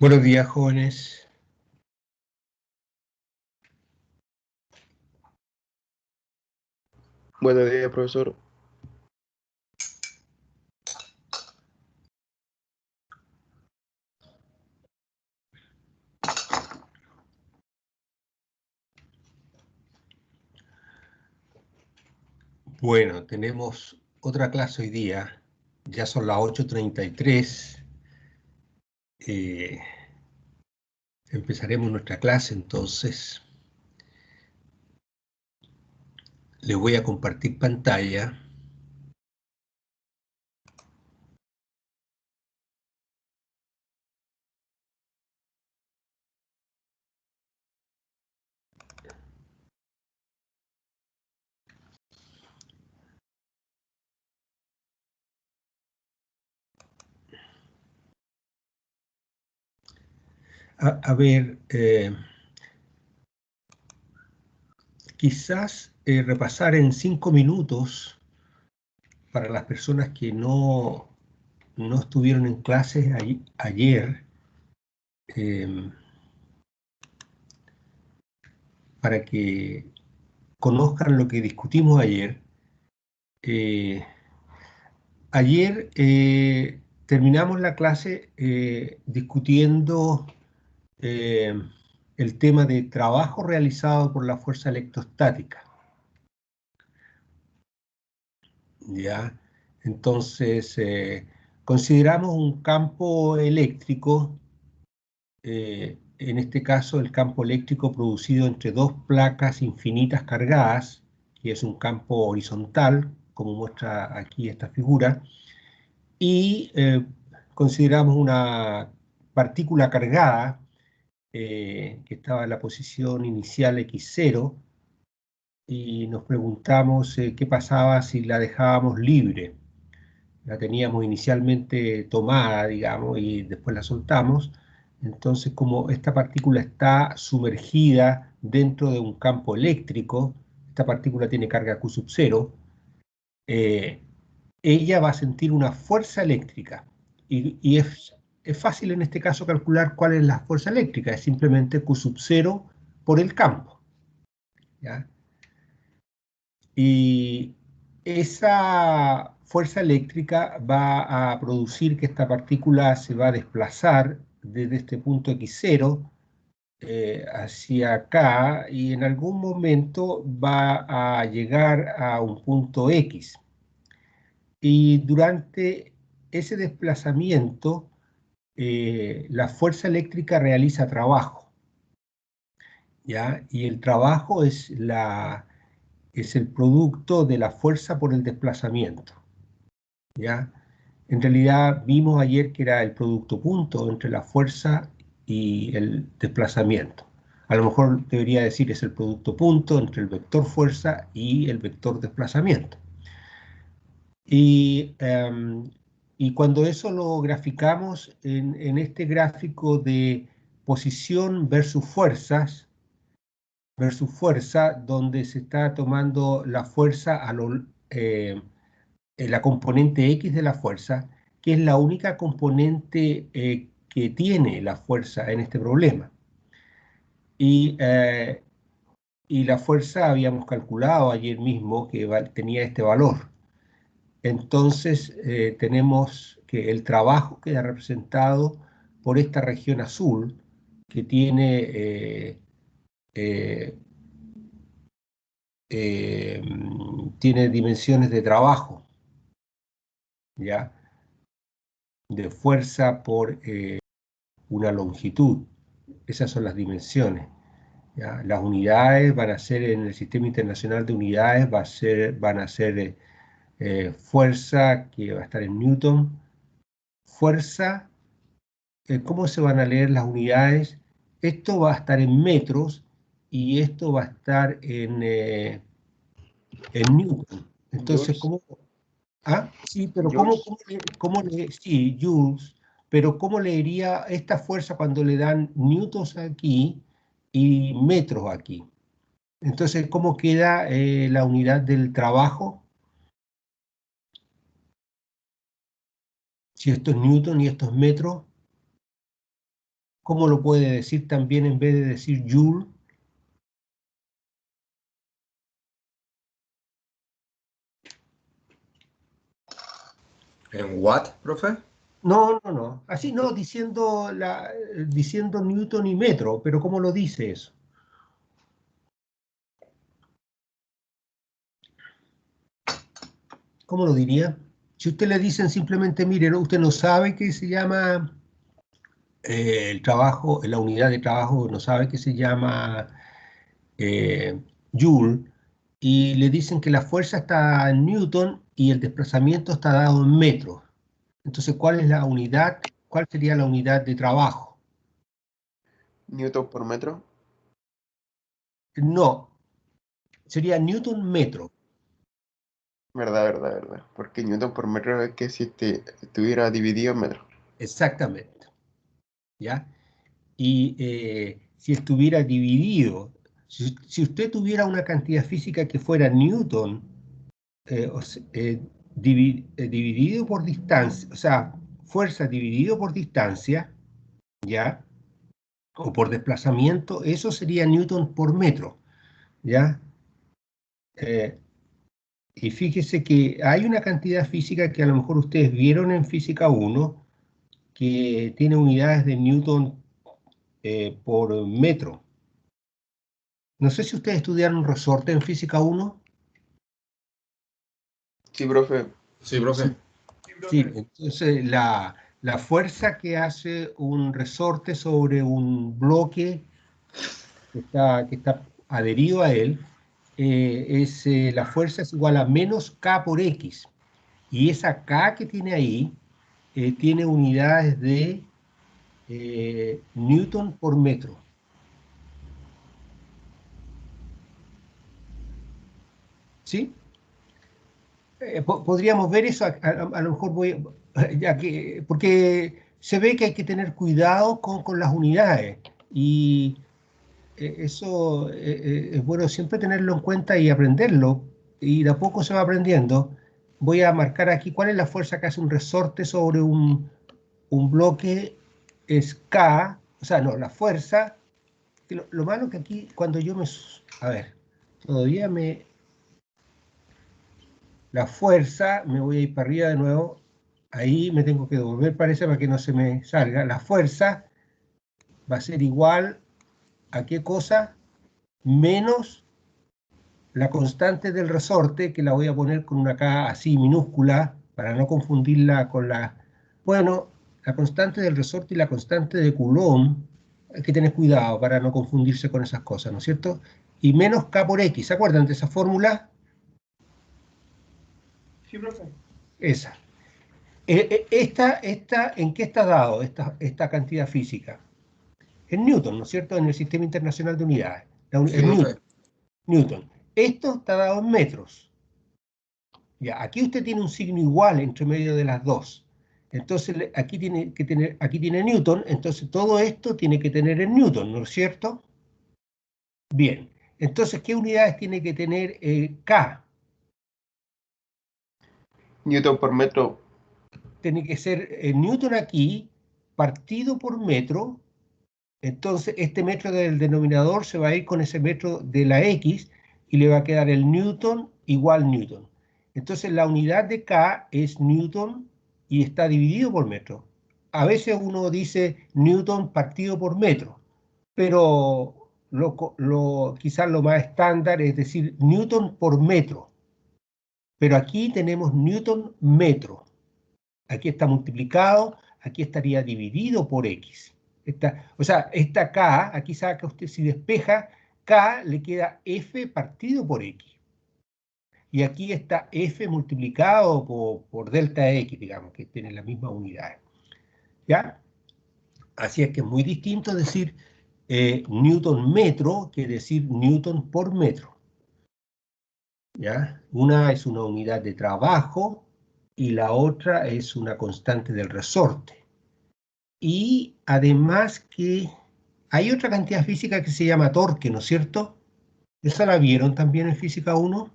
Buenos días, jóvenes. Buenos días, profesor. Bueno, tenemos otra clase hoy día. Ya son las 8:33. Empezaremos nuestra clase, entonces. Les voy a compartir pantalla. A ver, quizás repasar en 5 minutos para las personas que no estuvieron en clases ayer, para que conozcan lo que discutimos ayer. Ayer terminamos la clase discutiendo el tema de trabajo realizado por la fuerza electrostática. ¿Ya? Entonces, consideramos un campo eléctrico, en este caso el campo eléctrico producido entre dos placas infinitas cargadas, que es un campo horizontal, como muestra aquí esta figura, y consideramos una partícula cargada que estaba en la posición inicial x0 y nos preguntamos qué pasaba si la dejábamos libre. La teníamos inicialmente tomada, digamos, y después la soltamos. Entonces, como esta partícula está sumergida dentro de un campo eléctrico, esta partícula tiene carga Q sub 0, ella va a sentir una fuerza eléctrica. Y es fácil en este caso calcular cuál es la fuerza eléctrica, es simplemente Q sub 0 por el campo. ¿Ya? Y esa fuerza eléctrica va a producir que esta partícula se va a desplazar desde este punto x0 hacia acá y en algún momento va a llegar a un punto x. Y durante ese desplazamiento, la fuerza eléctrica realiza trabajo, ¿ya? Y el trabajo es el producto de la fuerza por el desplazamiento, ¿ya? En realidad vimos ayer que era el producto punto entre la fuerza y el desplazamiento. A lo mejor debería decir es el producto punto entre el vector fuerza y el vector desplazamiento. Y cuando eso lo graficamos en este gráfico de posición versus fuerza, donde se está tomando la fuerza la componente X de la fuerza, que es la única componente que tiene la fuerza en este problema. Y la fuerza habíamos calculado ayer mismo que tenía este valor. Entonces tenemos que el trabajo queda representado por esta región azul que tiene dimensiones de trabajo, ¿ya? De fuerza por una longitud. Esas son las dimensiones, ¿ya? Las unidades van a ser en el Sistema Internacional de Unidades, van a ser fuerza, que va a estar en Newton, fuerza. ¿Cómo se van a leer las unidades? Esto va a estar en metros y esto va a estar en Newton. Entonces, Jules. ¿cómo? Ah, sí, pero Jules. sí, joules, pero ¿cómo leería esta fuerza cuando le dan newtons aquí y metros aquí? Entonces, ¿cómo queda la unidad del trabajo? Si esto es newton y esto es metro. ¿cómo lo puede decir también en vez de decir Joule? ¿En watt, profe? No, no, no. Así no, diciendo Newton y metro, pero ¿cómo lo dice eso? ¿Cómo lo diría? Si usted le dicen simplemente, mire, usted no sabe qué se llama el trabajo, la unidad de trabajo, no sabe qué se llama Joule, y le dicen que la fuerza está en Newton y el desplazamiento está dado en metros. Entonces, ¿cuál es la unidad? ¿Cuál sería la unidad de trabajo? Newton por metro. No, sería Newton metro. Verdad. Porque Newton por metro es que si estuviera dividido en metro. Exactamente. ¿Ya? Y si estuviera dividido, si usted tuviera una cantidad física que fuera Newton, dividido por distancia, o sea, fuerza dividido por distancia, ¿ya? O por desplazamiento, eso sería Newton por metro, ¿ya? Eh, y fíjese que hay una cantidad física que a lo mejor ustedes vieron en Física 1, que tiene unidades de Newton por metro. No sé si ustedes estudiaron resorte en Física 1. Sí, profe. Sí, profe. Sí, entonces la fuerza que hace un resorte sobre un bloque que está adherido a él, la fuerza es igual a menos K por X. Y esa K que tiene ahí tiene unidades de Newton por metro. ¿Sí? Podríamos ver eso, a lo mejor ya que, porque se ve que hay que tener cuidado con las unidades. Y eso es bueno siempre tenerlo en cuenta y aprenderlo, y de a poco se va aprendiendo. Voy a marcar aquí cuál es la fuerza que hace un resorte sobre un bloque, es K, o sea, no, la fuerza, que lo malo que aquí cuando a ver, todavía la fuerza, me voy a ir para arriba de nuevo, ahí me tengo que devolver, parece, para que no se me salga. La fuerza va a ser igual a qué cosa, menos la constante del resorte, que la voy a poner con una K así minúscula, para no confundirla con bueno, la constante del resorte y la constante de Coulomb, hay que tener cuidado para no confundirse con esas cosas, ¿no es cierto? Y menos K por X, ¿se acuerdan de esa fórmula? Sí, profe. Esa. ¿En qué está dado esta cantidad física? En Newton, ¿no es cierto? En el Sistema Internacional de Unidades. Sí, En profe. Newton. Esto está dado en metros. Ya, aquí usted tiene un signo igual entre medio de las dos. Entonces aquí tiene Newton, entonces todo esto tiene que tener en Newton, ¿no es cierto? Bien. Entonces, ¿qué unidades tiene que tener K? Newton por metro. Tiene que ser Newton aquí partido por metro. Entonces, este metro del denominador se va a ir con ese metro de la X y le va a quedar el Newton igual Newton. Entonces, la unidad de K es Newton y está dividido por metro. A veces uno dice Newton partido por metro, pero quizás lo más estándar es decir Newton por metro. Pero aquí tenemos Newton metro. Aquí está multiplicado, aquí estaría dividido por X. O sea, esta K, aquí saca usted, si despeja, K le queda F partido por X. Y aquí está F multiplicado por delta X, digamos, que tiene las mismas unidades. ¿Ya? Así es que es muy distinto decir Newton metro que decir Newton por metro. ¿Ya? Una es una unidad de trabajo y la otra es una constante del resorte. Y además que hay otra cantidad física que se llama torque, ¿no es cierto? ¿Esa la vieron también en Física 1?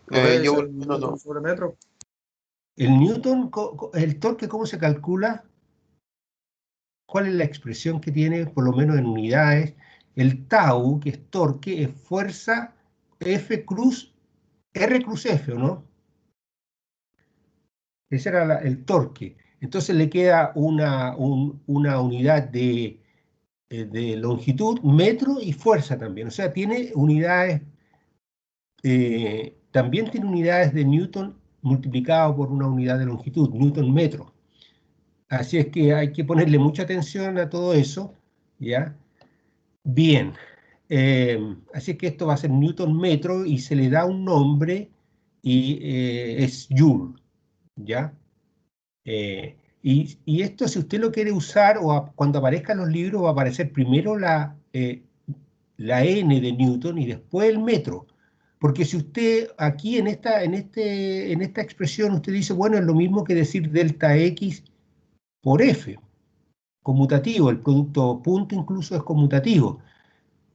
Profe, Yo ¿es por el lo menos Newton no. sobre metro? El Newton, el torque, ¿cómo se calcula? ¿cuál es la expresión que tiene, por lo menos en unidades? El tau, que es torque, es fuerza F cruz, R cruz F, ¿o no? Ese era el torque. Entonces le queda una unidad de longitud, metro y fuerza también. O sea, tiene unidades, también tiene unidades de Newton multiplicado por una unidad de longitud, Newton metro. Así es que hay que ponerle mucha atención a todo eso, ¿ya? Bien, así es que esto va a ser Newton metro y se le da un nombre y es Joule, ¿ya? Y esto, si usted lo quiere usar, cuando aparezcan los libros, va a aparecer primero la N de Newton y después el metro. Porque si usted aquí en esta expresión, usted dice, bueno, es lo mismo que decir delta X por F, conmutativo, el producto punto incluso es conmutativo.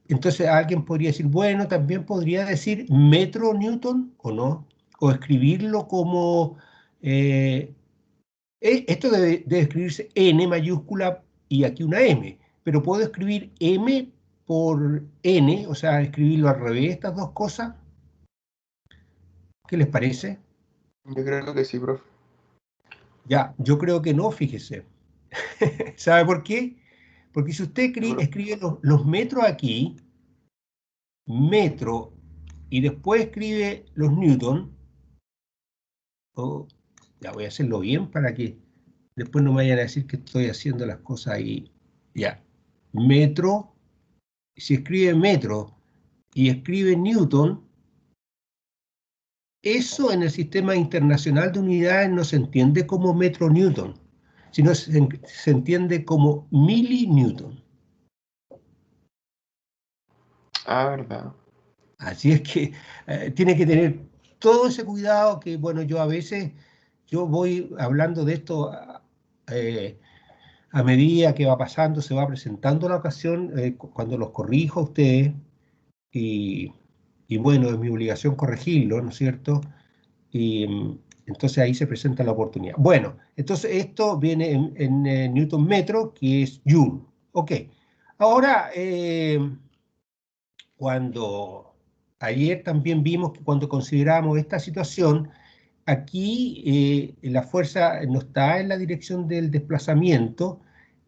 Entonces alguien podría decir, bueno, también podría decir metro Newton, o no, o escribirlo como... esto debe escribirse N mayúscula y aquí una M, pero puedo escribir M por N, o sea, escribirlo al revés, estas dos cosas. ¿Qué les parece? Yo creo que sí, profe. Ya, yo creo que no, fíjese. ¿Sabe por qué? Porque si usted escribe los metros aquí, metro, y después escribe los newton, ya voy a hacerlo bien para que después no me vayan a decir que estoy haciendo las cosas ahí. Ya, metro, si escribe metro y escribe newton, eso en el sistema internacional de unidades no se entiende como metro newton, sino se entiende como milinewton. Ah, verdad. Así es que tiene que tener todo ese cuidado que, bueno, yo a veces, yo voy hablando de esto a medida que va pasando, se va presentando la ocasión, cuando los corrijo a ustedes, y, y bueno, es mi obligación corregirlo, ¿no es cierto? Y entonces ahí se presenta la oportunidad. Bueno, entonces esto viene en Newton metro, que es Joule. Ok, ahora, cuando ayer también vimos que cuando consideramos esta situación, aquí la fuerza no está en la dirección del desplazamiento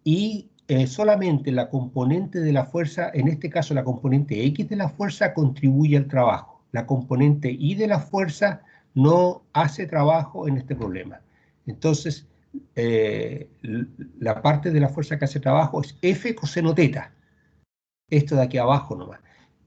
y solamente la componente de la fuerza, en este caso la componente X de la fuerza, contribuye al trabajo. La componente Y de la fuerza no hace trabajo en este problema. Entonces, la parte de la fuerza que hace trabajo es F coseno teta. Esto de aquí abajo nomás.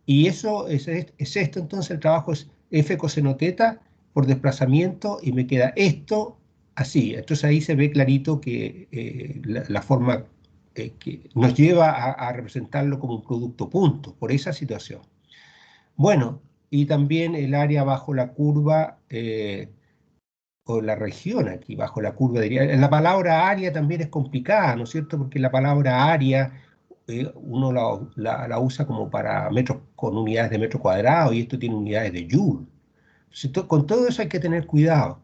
Y eso es esto, entonces el trabajo es F coseno teta por desplazamiento y me queda esto así. Entonces ahí se ve clarito que la forma que nos lleva a representarlo como un producto punto, por esa situación. Bueno, y también el área bajo la curva, o la región aquí, bajo la curva, diría. La palabra área también es complicada, ¿no es cierto? Porque la palabra área uno la usa como para metros con unidades de metro cuadrado y esto tiene unidades de joule. Entonces, con todo eso hay que tener cuidado.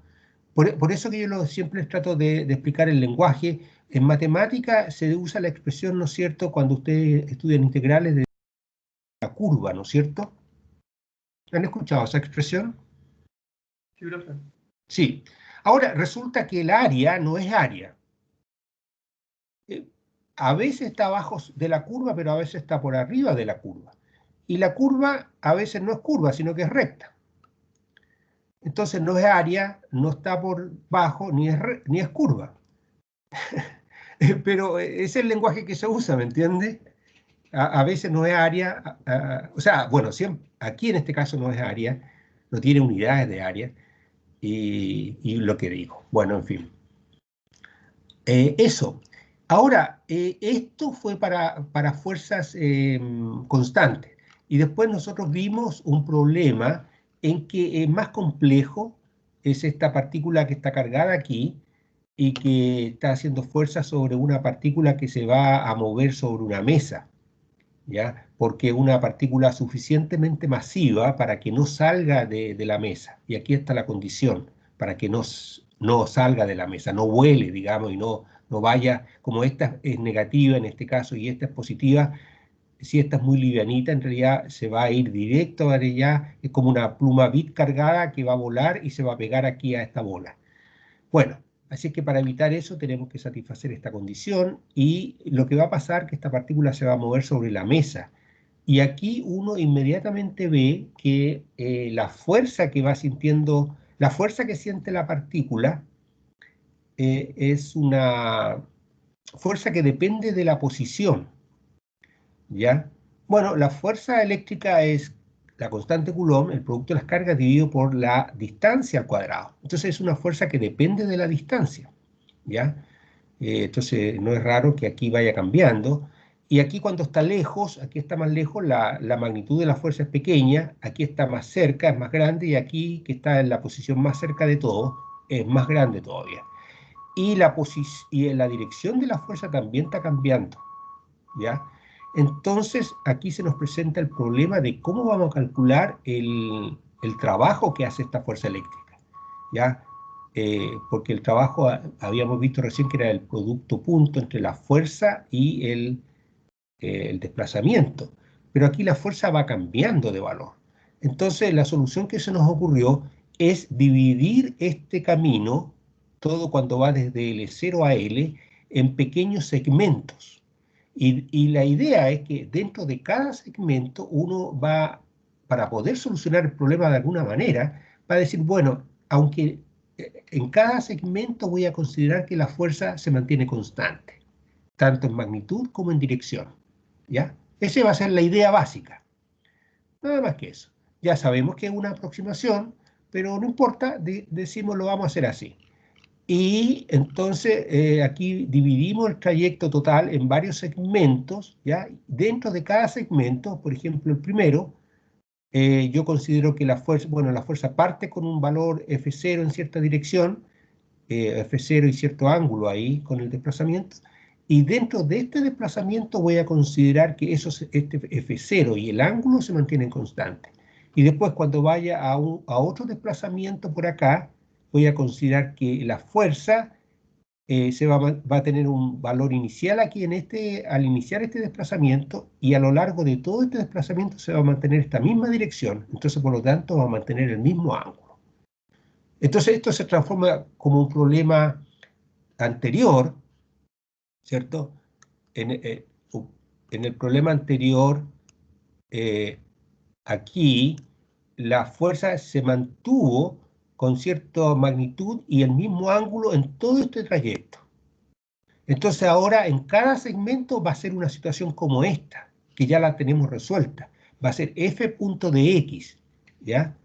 Por eso que yo siempre les trato de explicar el lenguaje. En matemática se usa la expresión, ¿no es cierto?, cuando ustedes estudian integrales de la curva, ¿no es cierto? ¿Han escuchado esa expresión? Sí, profe. Sí. Ahora, resulta que el área no es área. A veces está abajo de la curva, pero a veces está por arriba de la curva. Y la curva a veces no es curva, sino que es recta. Entonces no es área, no está por bajo, ni es curva. Pero es el lenguaje que se usa, ¿me entiende? A veces no es área, o sea, bueno, aquí en este caso no es área, no tiene unidades de área, y lo que digo. Bueno, en fin. Eso. Ahora, esto fue para fuerzas constantes. Y después nosotros vimos un problema en que es más complejo, es esta partícula que está cargada aquí y que está haciendo fuerza sobre una partícula que se va a mover sobre una mesa, ¿ya? Porque es una partícula suficientemente masiva para que no salga de la mesa. Y aquí está la condición, para que no salga de la mesa, no vuele, digamos, y no no vaya, como esta es negativa en este caso y esta es positiva, si esta es muy livianita, en realidad se va a ir directo a ella, es como una pluma bit cargada que va a volar y se va a pegar aquí a esta bola. Bueno, así es que para evitar eso tenemos que satisfacer esta condición y lo que va a pasar es que esta partícula se va a mover sobre la mesa. Y aquí uno inmediatamente ve que la fuerza que va sintiendo, la fuerza que siente la partícula es una fuerza que depende de la posición, ¿ya? Bueno, la fuerza eléctrica es la constante Coulomb, el producto de las cargas dividido por la distancia al cuadrado. Entonces es una fuerza que depende de la distancia, ¿ya? Entonces no es raro que aquí vaya cambiando. Y aquí cuando está lejos, aquí está más lejos, la magnitud de la fuerza es pequeña, aquí está más cerca, es más grande, y aquí que está en la posición más cerca de todo, es más grande todavía. Y la dirección de la fuerza también está cambiando, ¿ya? Entonces aquí se nos presenta el problema de cómo vamos a calcular el trabajo que hace esta fuerza eléctrica, ¿ya? Porque el trabajo habíamos visto recién que era el producto punto entre la fuerza y el desplazamiento, pero aquí la fuerza va cambiando de valor. Entonces la solución que se nos ocurrió es dividir este camino, todo cuando va desde L0 a L, en pequeños segmentos. Y la idea es que dentro de cada segmento uno va, para poder solucionar el problema de alguna manera, va a decir, bueno, aunque en cada segmento voy a considerar que la fuerza se mantiene constante, tanto en magnitud como en dirección, ¿ya? Esa va a ser la idea básica, nada más que eso. Ya sabemos que es una aproximación, pero no importa, decimos lo vamos a hacer así. Y entonces aquí dividimos el trayecto total en varios segmentos, ¿ya? Dentro de cada segmento, por ejemplo, el primero, yo considero que la fuerza parte con un valor F0 en cierta dirección, F0 y cierto ángulo ahí con el desplazamiento, y dentro de este desplazamiento voy a considerar que este F0 y el ángulo se mantienen constantes. Y después cuando vaya a otro desplazamiento por acá, voy a considerar que la fuerza va a tener un valor inicial aquí al iniciar este desplazamiento, y a lo largo de todo este desplazamiento se va a mantener esta misma dirección, entonces por lo tanto va a mantener el mismo ángulo. Entonces esto se transforma como un problema anterior, ¿cierto? En el problema anterior, aquí la fuerza se mantuvo con cierta magnitud y el mismo ángulo en todo este trayecto. Entonces ahora en cada segmento va a ser una situación como esta, que ya la tenemos resuelta. Va a ser f punto de x, ¿ya?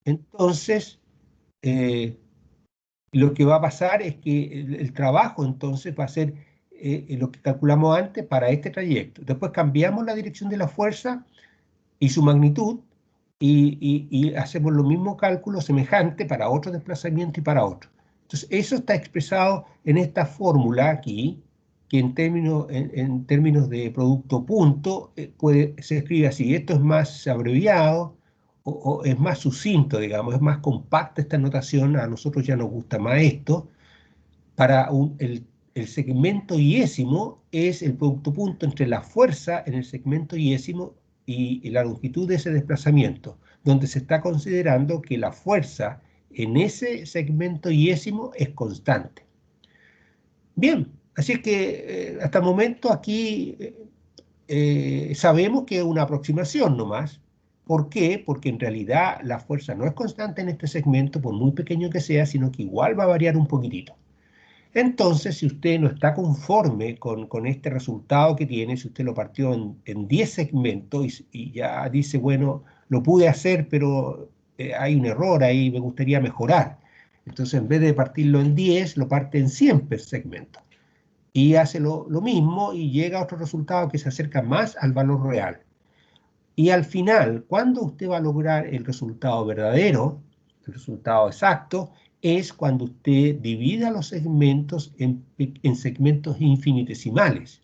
Entonces, lo que va a pasar es que el trabajo entonces va a ser lo que calculamos antes para este trayecto. Después cambiamos la dirección de la fuerza y su magnitud y hacemos los mismos cálculos semejantes para otro desplazamiento y para otro. Entonces eso está expresado en esta fórmula aquí, que en términos de producto punto se escribe así. Esto es más abreviado, o es más sucinto, digamos, es más compacta esta notación. A nosotros ya nos gusta más esto. Para el segmento yésimo es el producto punto entre la fuerza en el segmento yésimo y la longitud de ese desplazamiento, donde se está considerando que la fuerza en ese segmento yésimo es constante. Bien, así es que hasta el momento aquí sabemos que es una aproximación nomás. ¿Por qué? Porque en realidad la fuerza no es constante en este segmento, por muy pequeño que sea, sino que igual va a variar un poquitito. Entonces, si usted no está conforme con este resultado que tiene, si usted lo partió en 10 segmentos y ya dice, bueno, lo pude hacer, pero hay un error ahí, me gustaría mejorar. Entonces, en vez de partirlo en 10, lo parte en 100 segmentos. Y hace lo mismo y llega a otro resultado que se acerca más al valor real. Y al final, cuando usted va a lograr el resultado verdadero, el resultado exacto, es cuando usted divida los segmentos en segmentos infinitesimales,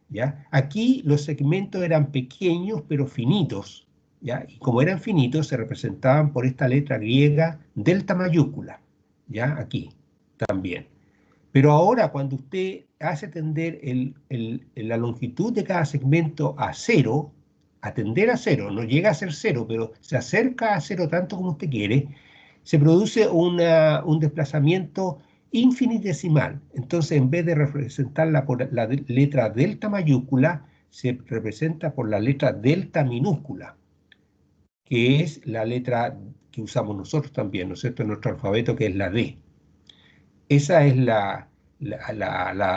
¿ya? Aquí los segmentos eran pequeños pero finitos, ¿ya? Y como eran finitos, se representaban por esta letra griega delta mayúscula, ¿ya? Aquí también. Pero ahora, cuando usted hace tender la longitud de cada segmento a cero, a tender a cero, no llega a ser cero, pero se acerca a cero tanto como usted quiere, se produce un desplazamiento infinitesimal. Entonces, en vez de representarla por la letra delta mayúscula, se representa por la letra delta minúscula, que es la letra que usamos nosotros también, ¿no es cierto?, en nuestro alfabeto, que es la D. Esa es la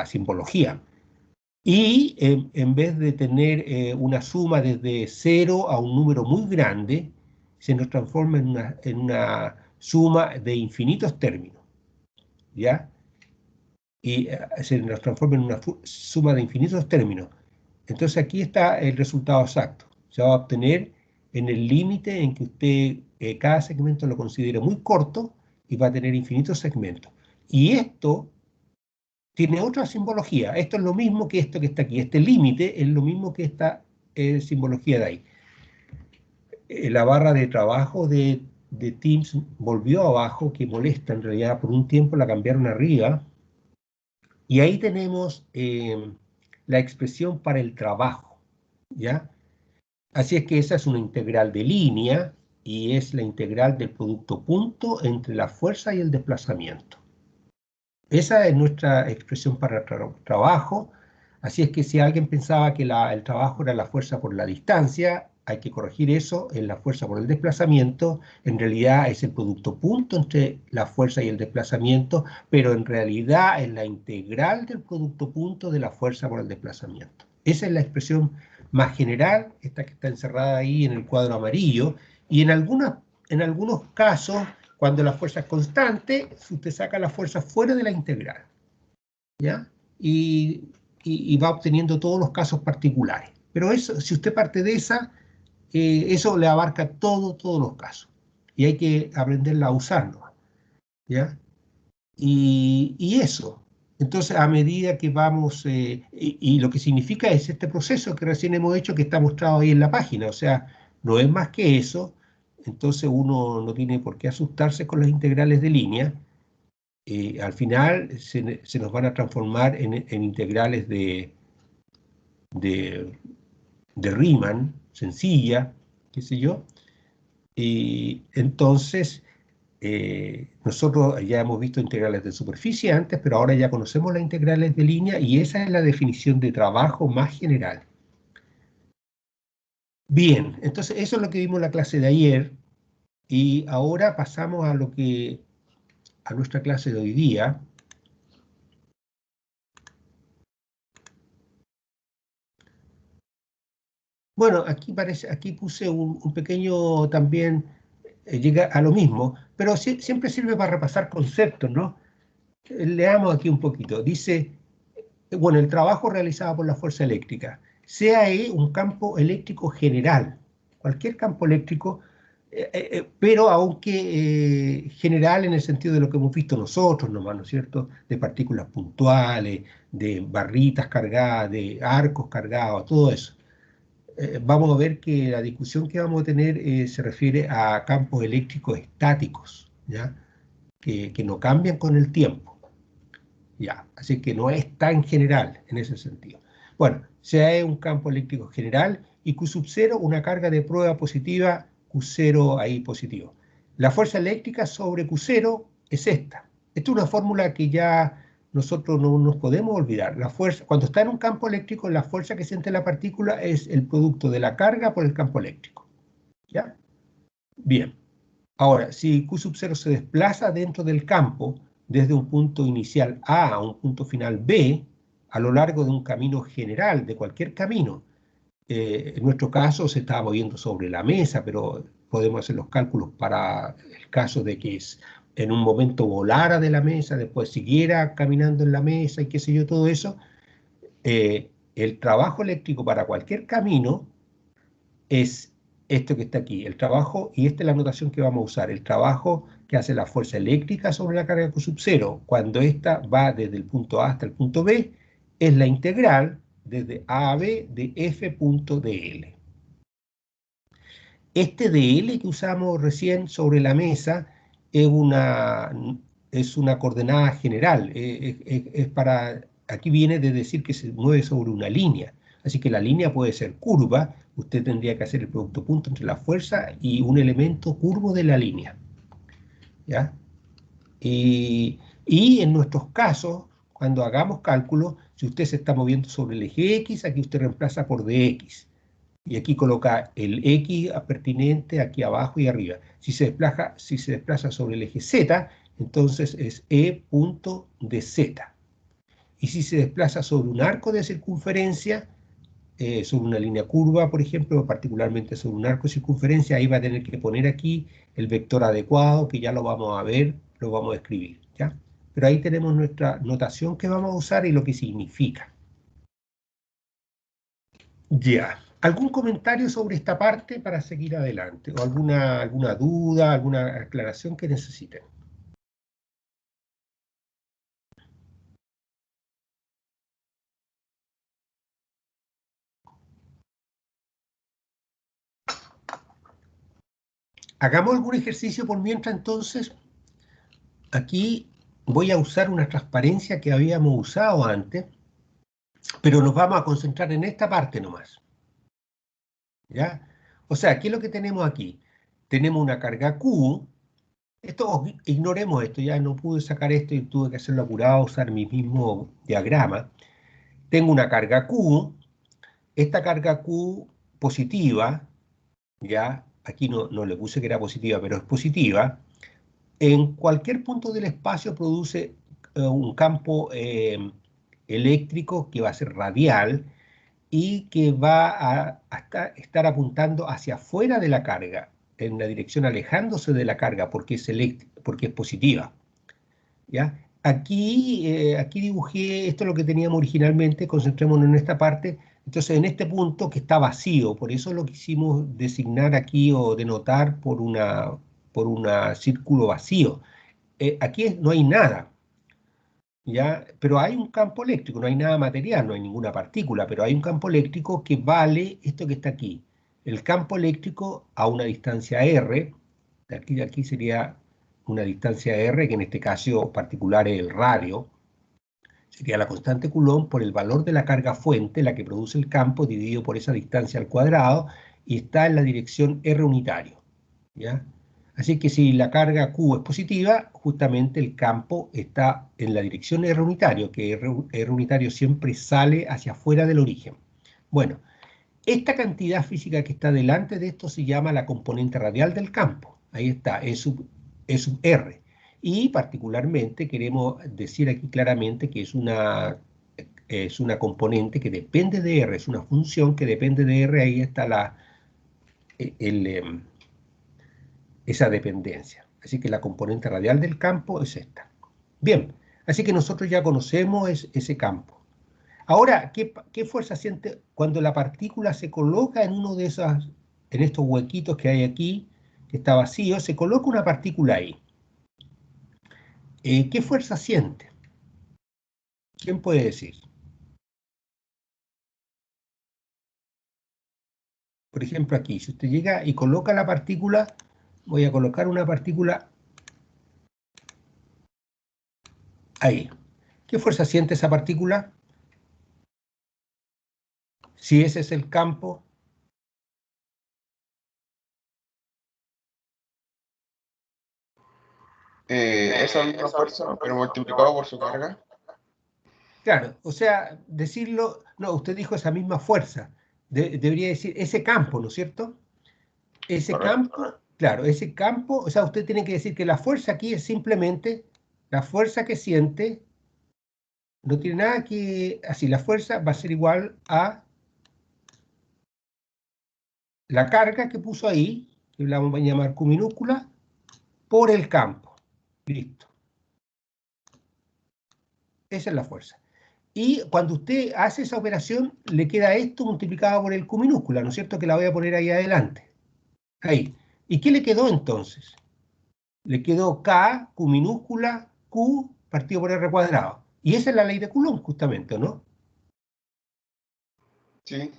simbología. Y en vez de tener una suma desde 0 a un número muy grande, se nos transforma en una suma de infinitos términos, ¿ya? Y se nos transforma en una suma de infinitos términos. Entonces aquí está el resultado exacto. Se va a obtener en el límite en que usted cada segmento lo considere muy corto y va a tener infinitos segmentos. Y esto tiene otra simbología. Esto es lo mismo que esto que está aquí. Este límite es lo mismo que esta simbología de ahí. La barra de trabajo de Teams volvió abajo, que molesta en realidad. Por un tiempo la cambiaron arriba. Y ahí tenemos la expresión para el trabajo, ¿ya? Así es que esa es una integral de línea y es la integral del producto punto entre la fuerza y el desplazamiento. Esa es nuestra expresión para trabajo. Así es que si alguien pensaba que el trabajo era la fuerza por la distancia, hay que corregir eso en la fuerza por el desplazamiento. En realidad es el producto punto entre la fuerza y el desplazamiento, pero en realidad es la integral del producto punto de la fuerza por el desplazamiento. Esa es la expresión más general, esta que está encerrada ahí en el cuadro amarillo, y en algunos casos, cuando la fuerza es constante, usted saca la fuerza fuera de la integral, ¿ya? Y va obteniendo todos los casos particulares. Pero eso, si usted parte de esa, eso le abarca todos los casos. Y hay que aprenderla a usarlo, ¿ya? Y eso. Entonces, a medida que vamos, y lo que significa es este proceso que recién hemos hecho, que está mostrado ahí en la página, o sea, no es más que eso. Entonces uno no tiene por qué asustarse con las integrales de línea. Al final se nos van a transformar en integrales de Riemann, sencilla, qué sé yo. Y entonces, nosotros ya hemos visto integrales de superficie antes, pero ahora ya conocemos las integrales de línea y esa es la definición de trabajo más general. Bien, entonces eso es lo que vimos en la clase de ayer y ahora pasamos a nuestra clase de hoy día. Bueno, aquí puse un pequeño también, llega a lo mismo, pero siempre sirve para repasar conceptos, ¿no? Leamos aquí un poquito. Dice, bueno, el trabajo realizado por la fuerza eléctrica, sea un campo eléctrico general, cualquier campo eléctrico, pero aunque general en el sentido de lo que hemos visto nosotros nomás, ¿no es cierto? De partículas puntuales, de barritas cargadas, de arcos cargados, todo eso. Vamos a ver que la discusión que vamos a tener se refiere a campos eléctricos estáticos, ¿ya? Que no cambian con el tiempo. Ya, así que no es tan general en ese sentido. Bueno, sea un campo eléctrico general y Q sub 0 una carga de prueba positiva, Q0 ahí positivo. La fuerza eléctrica sobre Q0 es esta. Esta es una fórmula que ya nosotros no nos podemos olvidar. La fuerza, cuando está en un campo eléctrico, la fuerza que siente la partícula es el producto de la carga por el campo eléctrico. ¿Ya? Bien. Ahora, si Q sub 0 se desplaza dentro del campo, desde un punto inicial A a un punto final B, a lo largo de un camino general, de cualquier camino, en nuestro caso se estaba moviendo sobre la mesa, pero podemos hacer los cálculos para el caso de que en un momento volara de la mesa, después siguiera caminando en la mesa y qué sé yo, todo eso. El trabajo eléctrico para cualquier camino es esto que está aquí, el trabajo, y esta es la notación que vamos a usar, el trabajo que hace la fuerza eléctrica sobre la carga Q sub 0, cuando esta va desde el punto A hasta el punto B, es la integral desde A a B de F punto dl. Este dl que usamos recién sobre la mesa es es una coordenada general, es para, aquí viene de decir que se mueve sobre una línea, así que la línea puede ser curva, usted tendría que hacer el producto punto entre la fuerza y un elemento curvo de la línea, ¿ya? Y en nuestros casos, cuando hagamos cálculos, si usted se está moviendo sobre el eje X, aquí usted reemplaza por dx. Y aquí coloca el X pertinente aquí abajo y arriba. Si se desplaza sobre el eje Z, entonces es E punto de Z. Y si se desplaza sobre un arco de circunferencia, sobre una línea curva, por ejemplo, o particularmente sobre un arco de circunferencia, ahí va a tener que poner aquí el vector adecuado, que ya lo vamos a ver, lo vamos a escribir, ¿ya? Pero ahí tenemos nuestra notación que vamos a usar y lo que significa. Ya. ¿Algún comentario sobre esta parte para seguir adelante? ¿O alguna duda, alguna aclaración que necesiten? Hagamos algún ejercicio por mientras entonces. Aquí voy a usar una transparencia que habíamos usado antes, pero nos vamos a concentrar en esta parte nomás. ¿Ya? O sea, ¿qué es lo que tenemos aquí? Tenemos una carga Q. Ignoremos esto, ya no pude sacar esto y tuve que hacerlo apurado, usar mi mismo diagrama. Tengo una carga Q. Esta carga Q positiva, ya, aquí no le puse que era positiva, pero es positiva, en cualquier punto del espacio produce un campo eléctrico que va a ser radial y que va a estar apuntando hacia afuera de la carga, en la dirección alejándose de la carga, porque es positiva, ¿ya? Aquí dibujé, esto es lo que teníamos originalmente, concentrémonos en esta parte. Entonces, en este punto que está vacío, por eso lo quisimos designar aquí o denotar por un círculo vacío. Aquí no hay nada, ¿ya? Pero hay un campo eléctrico, no hay nada material, no hay ninguna partícula, pero hay un campo eléctrico que vale esto que está aquí. El campo eléctrico a una distancia R, de aquí sería una distancia R, que en este caso particular es el radio, sería la constante Coulomb por el valor de la carga fuente, la que produce el campo, dividido por esa distancia al cuadrado, y está en la dirección R unitario, ¿ya? Así que si la carga Q es positiva, justamente el campo está en la dirección R unitario, que R unitario siempre sale hacia afuera del origen. Bueno, esta cantidad física que está delante de esto se llama la componente radial del campo. Ahí está, E sub R. Y particularmente queremos decir aquí claramente que es una componente que depende de R, es una función que depende de R, ahí está esa dependencia. Así que la componente radial del campo es esta. Bien, así que nosotros ya conocemos ese campo. Ahora, ¿qué fuerza siente cuando la partícula se coloca en en estos huequitos que hay aquí, que está vacío, se coloca una partícula ahí? ¿Qué fuerza siente? ¿Quién puede decir? Por ejemplo, aquí, si usted llega y coloca la partícula, voy a colocar una partícula ahí. ¿Qué fuerza siente esa partícula? Si ese es el campo. Esa misma fuerza, pero multiplicado por su carga. Claro, o sea, decirlo, no, usted dijo esa misma fuerza. Debería decir ese campo, ¿no es cierto? Ese Correcto. campo, claro, ese campo, o sea, usted tiene que decir que la fuerza aquí es simplemente la fuerza que siente, no tiene nada que, así, la fuerza va a ser igual a la carga que puso ahí, que la vamos a llamar Q minúscula, por el campo. Listo. Esa es la fuerza. Y cuando usted hace esa operación, le queda esto multiplicado por el Q minúscula, ¿no es cierto? Que la voy a poner ahí adelante. Ahí. ¿Y qué le quedó entonces? Le quedó K, Q minúscula, Q partido por R cuadrado. Y esa es la ley de Coulomb, justamente, ¿no? Sí.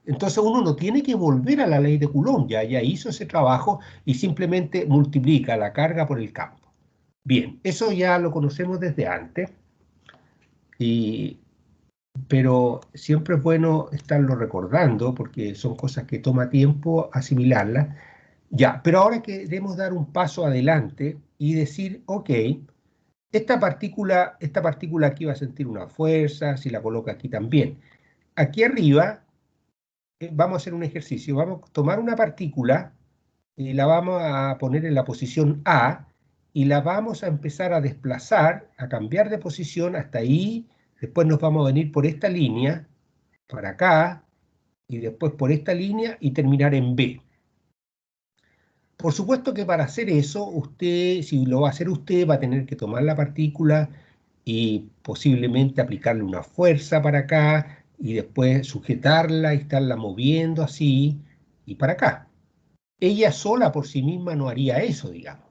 Entonces uno no tiene que volver a la ley de Coulomb, ya hizo ese trabajo y simplemente multiplica la carga por el campo. Bien, eso ya lo conocemos desde antes, pero siempre es bueno estarlo recordando porque son cosas que toma tiempo asimilarlas. Ya, pero ahora queremos dar un paso adelante y decir, ok, esta partícula aquí va a sentir una fuerza, si la coloca aquí también. Aquí arriba vamos a hacer un ejercicio, vamos a tomar una partícula y la vamos a poner en la posición A y la vamos a empezar a desplazar, a cambiar de posición hasta ahí, después nos vamos a venir por esta línea, para acá, y después por esta línea y terminar en B. Por supuesto que para hacer eso, usted, si lo va a hacer usted, va a tener que tomar la partícula y posiblemente aplicarle una fuerza para acá y después sujetarla y estarla moviendo así y para acá. Ella sola por sí misma no haría eso, digamos,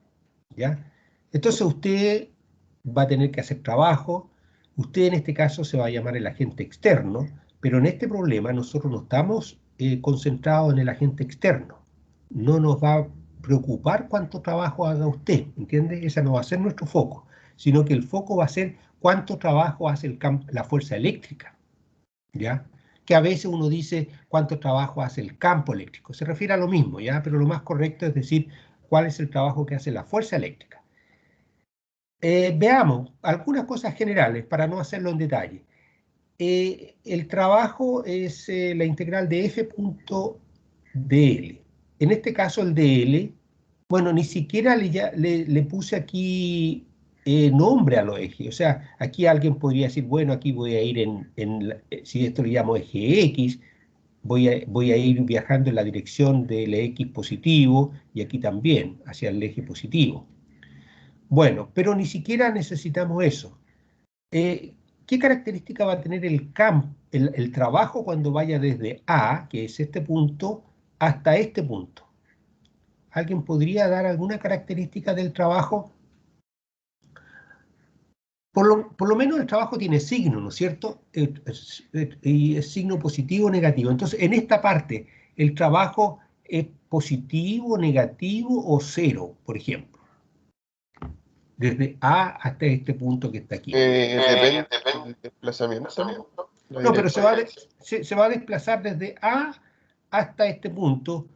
¿ya? Entonces usted va a tener que hacer trabajo, usted en este caso se va a llamar el agente externo, pero en este problema nosotros no estamos concentrados en el agente externo, no nos va a preocupar cuánto trabajo haga usted, ¿entiende? Ese no va a ser nuestro foco, sino que el foco va a ser cuánto trabajo hace la fuerza eléctrica, ¿ya? Que a veces uno dice cuánto trabajo hace el campo eléctrico. Se refiere a lo mismo, ¿ya? Pero lo más correcto es decir cuál es el trabajo que hace la fuerza eléctrica. Veamos algunas cosas generales para no hacerlo en detalle. El trabajo es la integral de f punto dl. En este caso el dl, bueno, ni siquiera le puse aquí nombre a los ejes. O sea, aquí alguien podría decir, bueno, aquí voy a ir si esto le llamo eje X, voy a ir viajando en la dirección del X positivo y aquí también, hacia el eje positivo. Bueno, pero ni siquiera necesitamos eso. ¿Qué característica va a tener el trabajo cuando vaya desde A, que es este punto, hasta este punto? ¿Alguien podría dar alguna característica del trabajo? Por lo menos el trabajo tiene signo, ¿no es cierto? Y es signo positivo o negativo. Entonces, en esta parte, ¿el trabajo es positivo, negativo o cero, por ejemplo? Desde A hasta este punto que está aquí. Depende del desplazamiento. No, pero se va a desplazar desde A hasta este punto,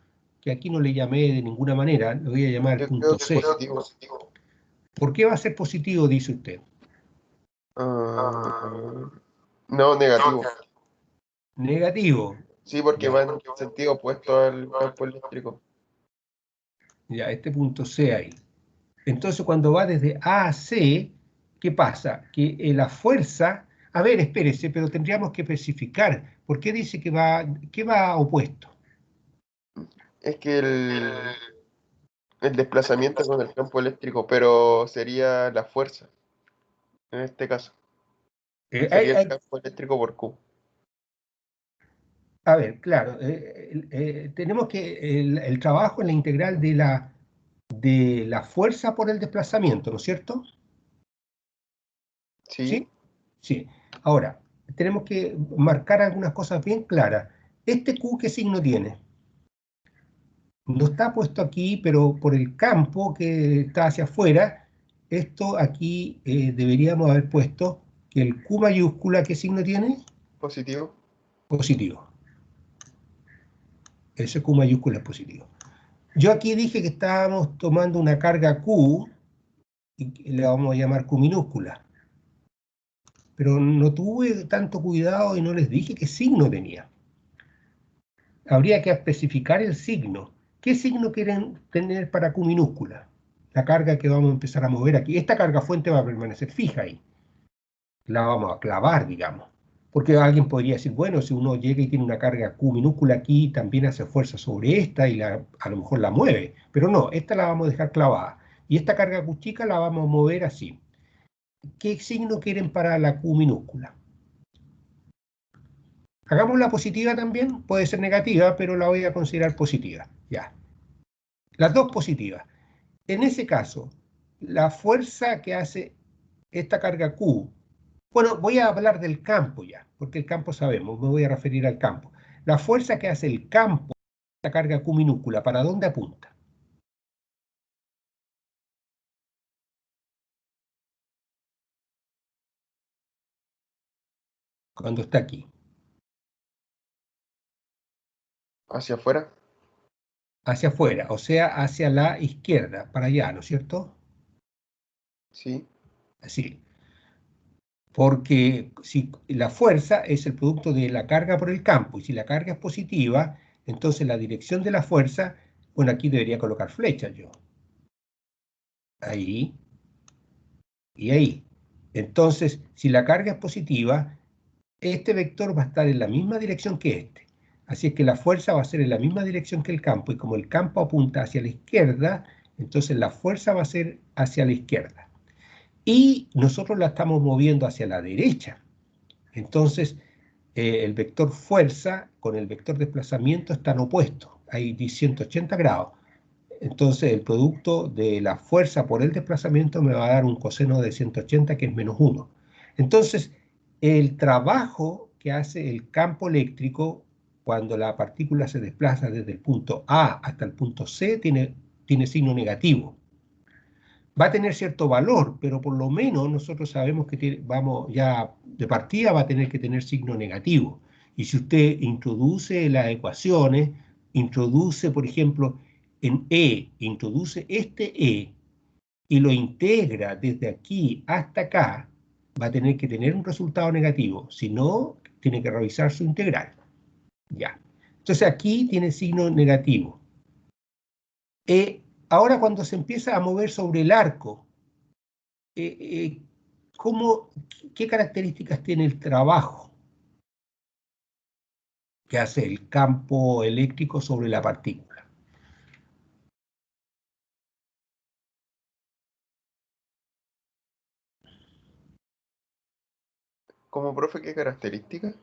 que aquí no le llamé de ninguna manera, lo voy a llamar Yo punto creo que C. positivo. ¿Por qué va a ser positivo, dice usted? No, negativo. Negativo. Sí, porque Ya, va en sentido opuesto al campo eléctrico. ya, este punto C ahí. Entonces, cuando va desde A a C, ¿qué pasa? Que la fuerza... A ver, espérese, pero tendríamos que especificar. ¿Por qué dice que va opuesto? Es que el desplazamiento con el campo eléctrico, pero sería la fuerza, en este caso. Sería el campo eléctrico por Q. A ver, claro, tenemos que el trabajo en la integral de la fuerza por el desplazamiento, ¿no es cierto? Sí, ¿Sí? Sí. Ahora, tenemos que marcar algunas cosas bien claras. ¿Este Q qué signo tiene? No está puesto aquí, pero por el campo que está hacia afuera, esto aquí deberíamos haber puesto que el Q mayúscula, ¿qué signo tiene? positivo. Positivo. Ese Q mayúscula es positivo. Yo aquí dije que estábamos tomando una carga Q, y que le vamos a llamar Q minúscula. Pero no tuve tanto cuidado y no les dije qué signo tenía. Habría que especificar el signo. ¿Qué signo quieren tener para Q minúscula? La carga que vamos a empezar a mover aquí. Esta carga fuente va a permanecer fija ahí. La vamos a clavar, digamos. Porque alguien podría decir, bueno, si uno llega y tiene una carga Q minúscula aquí, también hace fuerza sobre esta y a lo mejor la mueve. Pero no, esta la vamos a dejar clavada. Y esta carga Q chica la vamos a mover así. ¿Qué signo quieren para la Q minúscula? Hagamos la positiva también, puede ser negativa, pero la voy a considerar positiva. Ya. Las dos positivas. En ese caso, la fuerza que hace esta carga Q, bueno, voy a hablar del campo ya, porque el campo sabemos, me voy a referir al campo. La fuerza que hace el campo, esta carga Q minúscula, ¿para dónde apunta? cuando está aquí. ¿Hacia afuera? Hacia afuera, o sea, hacia la izquierda, para allá, ¿no es cierto? Sí. Así. Porque si la fuerza es el producto de la carga por el campo, y si la carga es positiva, entonces la dirección de la fuerza, bueno, aquí debería colocar flechas yo. Ahí y ahí. Entonces, si la carga es positiva, este vector va a estar en la misma dirección que este. Así es que la fuerza va a ser en la misma dirección que el campo, y como el campo apunta hacia la izquierda, entonces la fuerza va a ser hacia la izquierda. Y nosotros la estamos moviendo hacia la derecha. Entonces, el vector fuerza con el vector desplazamiento están opuestos. Hay 180 grados. Entonces, el producto de la fuerza por el desplazamiento me va a dar un coseno de 180, que es -1. Entonces, el trabajo que hace el campo eléctrico cuando la partícula se desplaza desde el punto A hasta el punto C tiene signo negativo. Va a tener cierto valor, pero por lo menos nosotros sabemos que vamos ya de partida va a tener que tener signo negativo. Y si usted introduce las ecuaciones, introduce, por ejemplo, en E, introduce este E y lo integra desde aquí hasta acá, va a tener que tener un resultado negativo. Si no, tiene que revisar su integral. Ya. Entonces aquí tiene signo negativo. Ahora cuando se empieza a mover sobre el arco, ¿qué características tiene el trabajo que hace el campo eléctrico sobre la partícula? ¿Como profe qué características?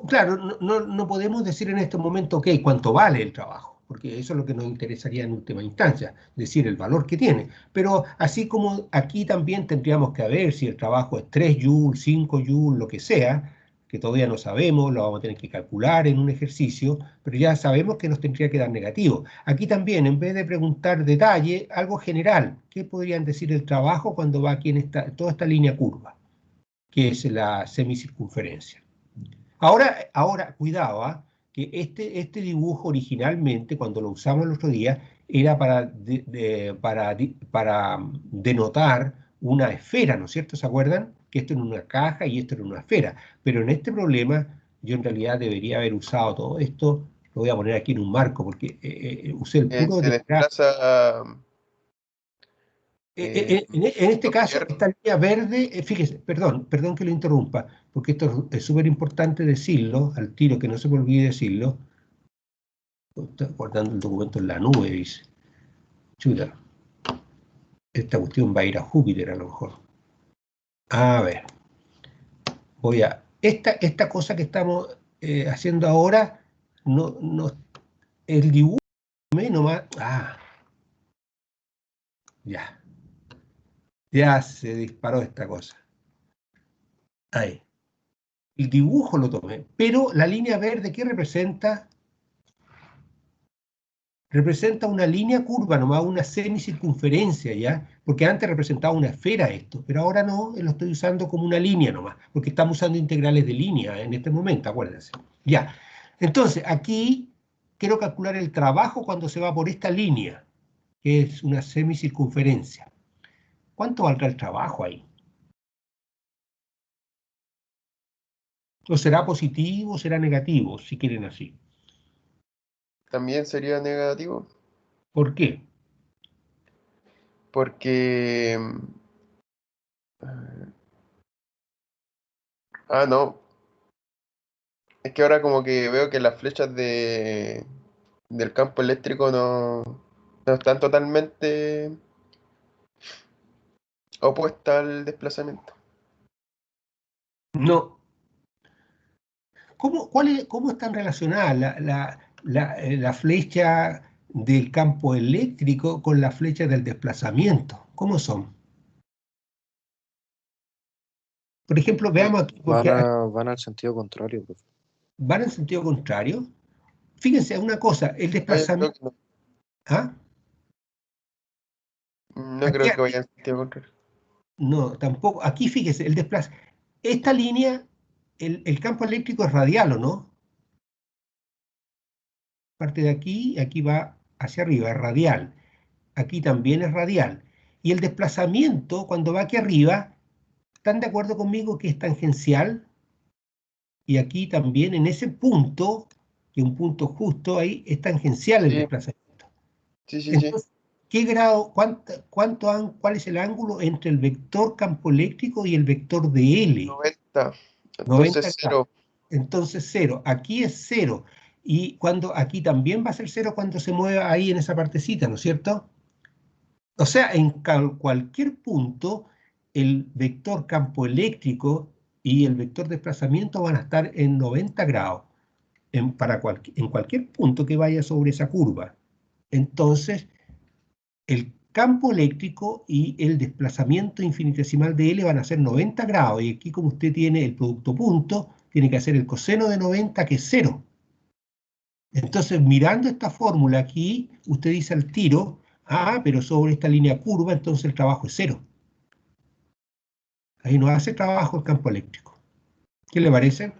Claro, no podemos decir en este momento, ok, cuánto vale el trabajo, porque eso es lo que nos interesaría en última instancia, decir el valor que tiene. Pero así como aquí también tendríamos que ver si el trabajo es 3 joules, 5 joules, lo que sea, que todavía no sabemos, lo vamos a tener que calcular en un ejercicio, pero ya sabemos que nos tendría que dar negativo. Aquí también, en vez de preguntar detalle, algo general, ¿qué podrían decir el trabajo cuando va aquí en toda esta línea curva, que es la semicircunferencia? Ahora, cuidado, que este dibujo originalmente, cuando lo usamos el otro día, era para denotar una esfera, ¿no es cierto? ¿Se acuerdan? Que esto era una caja y esto era una esfera. Pero en este problema, yo en realidad debería haber usado todo esto. Lo voy a poner aquí en un marco, porque usé el puro Se diagrama. desplaza En este por caso, tierra. esta línea verde, fíjese, perdón que lo interrumpa, porque esto es súper importante decirlo, al tiro, que no se me olvide decirlo. Está guardando el documento en la nube, dice. Chuta, esta cuestión va a ir a Júpiter a lo mejor. A ver, esta cosa que estamos haciendo ahora, el dibujo nomás. Ya, ya se disparó esta cosa. Ahí. El dibujo lo tomé, pero la línea verde, ¿qué representa? Representa una línea curva, nomás una semicircunferencia, ¿ya? Porque antes representaba una esfera esto, pero ahora no, lo estoy usando como una línea nomás, porque estamos usando integrales de línea en este momento, acuérdense. Ya, entonces aquí quiero calcular el trabajo cuando se va por esta línea, que es una semicircunferencia. ¿Cuánto valdrá el trabajo ahí? ¿O será positivo o será negativo, si quieren así? También sería negativo. ¿Por qué? Porque... no. Es que ahora como que veo que las flechas del campo eléctrico no están totalmente opuestas al desplazamiento. No. ¿Cómo están relacionadas la flecha del campo eléctrico con la flecha del desplazamiento? ¿Cómo son? Por ejemplo, veamos aquí, porque Van al sentido contrario, profe. van en sentido contrario. Fíjense, una cosa, el Yo creo desplazamiento. que no, ¿Ah? no Aquí, creo que vaya en sentido contrario. no, tampoco. Aquí fíjense, esta línea el campo eléctrico es radial, ¿o no? Parte de aquí, aquí va hacia arriba, es radial. Aquí también es radial. Y el desplazamiento, cuando va aquí arriba, ¿están de acuerdo conmigo que es tangencial? Y aquí también, en ese punto, que un punto justo ahí, es tangencial el Sí, desplazamiento. sí, sí, sí. Entonces, ¿qué grado, cuál es el ángulo entre el vector campo eléctrico y el vector de L? 90. 90 Entonces grados. 0. Entonces 0. Aquí es 0. Y aquí también va a ser 0 cuando se mueva ahí en esa partecita, ¿no es cierto? O sea, en cualquier punto, el vector campo eléctrico y el vector desplazamiento van a estar en 90 grados en cualquier punto que vaya sobre esa curva. Entonces, el campo eléctrico y el desplazamiento infinitesimal de L van a ser 90 grados. Y aquí, como usted tiene el producto punto, tiene que hacer el coseno de 90, que es 0. Entonces, mirando esta fórmula aquí, usted dice al tiro, pero sobre esta línea curva, entonces el trabajo es 0. Ahí no hace trabajo el campo eléctrico. ¿Qué le parece?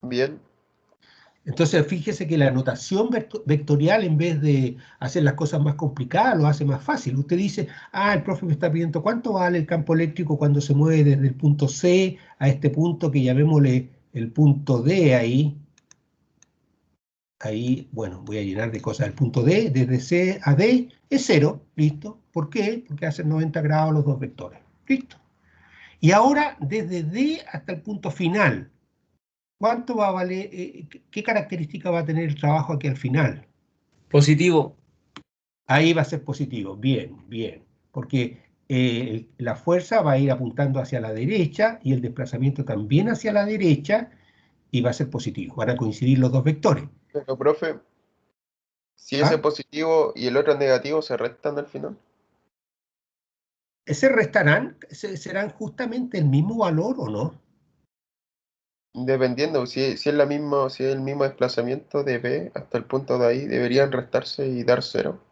Bien. Entonces, fíjese que la notación vectorial, en vez de hacer las cosas más complicadas, lo hace más fácil. Usted dice, el profe me está pidiendo cuánto vale el campo eléctrico cuando se mueve desde el punto C a este punto que llamémosle el punto D ahí. Ahí, bueno, voy a llenar de cosas. El punto D, desde C a D, es 0. ¿Listo? ¿Por qué? Porque hacen 90 grados los dos vectores. ¿Listo? Y ahora, desde D hasta el punto final, ¿cuánto va a valer? ¿Qué característica va a tener el trabajo aquí al final? Positivo. Ahí va a ser positivo. Bien, bien. Porque la fuerza va a ir apuntando hacia la derecha y el desplazamiento también hacia la derecha y va a ser positivo. Van a coincidir los dos vectores. Pero, profe, si ese ¿Ah? positivo y el otro negativo se restan al final. ¿Se restarán? ¿Serán justamente el mismo valor o no? Dependiendo, si es la misma, si es el mismo desplazamiento de B hasta el punto de ahí, deberían restarse y dar 0.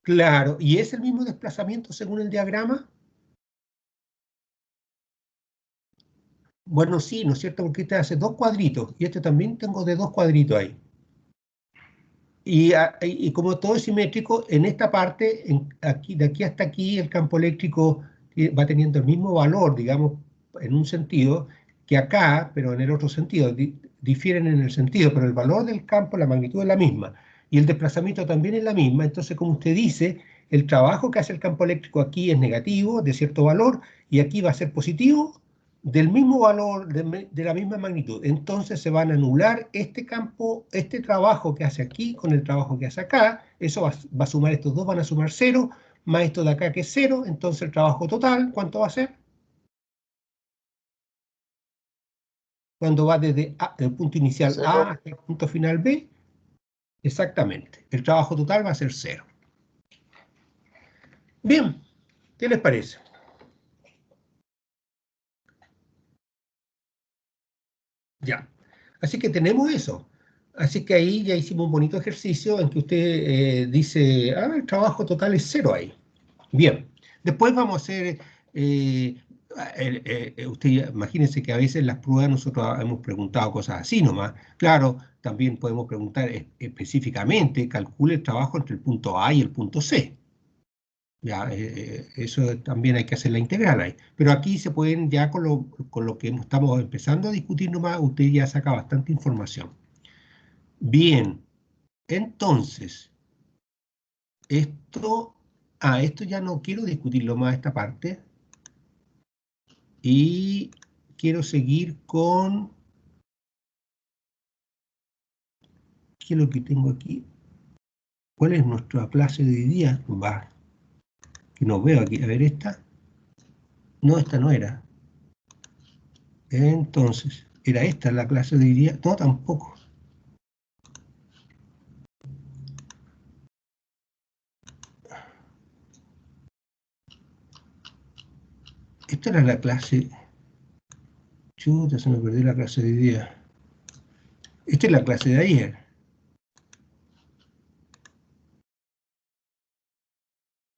Claro. ¿Y es el mismo desplazamiento según el diagrama? Bueno, sí, ¿no es cierto? Porque este hace dos cuadritos y este también tengo de dos cuadritos ahí. Y como todo es simétrico, en esta parte, aquí, de aquí hasta aquí, el campo eléctrico va teniendo el mismo valor, digamos, en un sentido, que acá, pero en el otro sentido. Difieren en el sentido, pero el valor del campo, la magnitud es la misma. Y el desplazamiento también es la misma. Entonces, como usted dice, el trabajo que hace el campo eléctrico aquí es negativo, de cierto valor, y aquí va a ser positivo, del mismo valor, de la misma magnitud. Entonces se van a anular este campo, este trabajo que hace aquí con el trabajo que hace acá. Eso va a sumar, estos dos van a sumar 0, más esto de acá que es 0. Entonces el trabajo total, ¿cuánto va a ser? Cuando va desde el punto inicial 0. A hasta el punto final B, exactamente. El trabajo total va a ser 0. Bien, ¿qué les parece? Ya. Así que tenemos eso. Así que ahí ya hicimos un bonito ejercicio en que usted dice, el trabajo total es 0 ahí. Bien. Después vamos a hacer, usted imagínense que a veces en las pruebas nosotros hemos preguntado cosas así nomás. Claro, también podemos preguntar específicamente, calcule el trabajo entre el punto A y el punto C. Ya, eso también hay que hacer la integral ahí. Pero aquí se pueden, ya con lo que estamos empezando a discutir nomás, usted ya saca bastante información. Bien, entonces, esto ya no quiero discutirlo más esta parte. Y quiero seguir con, ¿qué es lo que tengo aquí? ¿Cuál es nuestra clase de hoy día? Va, que no veo aquí. A ver, esta. No, esta no era. Entonces, ¿era esta la clase de hoy día? No, tampoco. Esta era la clase. Chuta, se me perdió la clase de hoy día. Esta es la clase de ayer.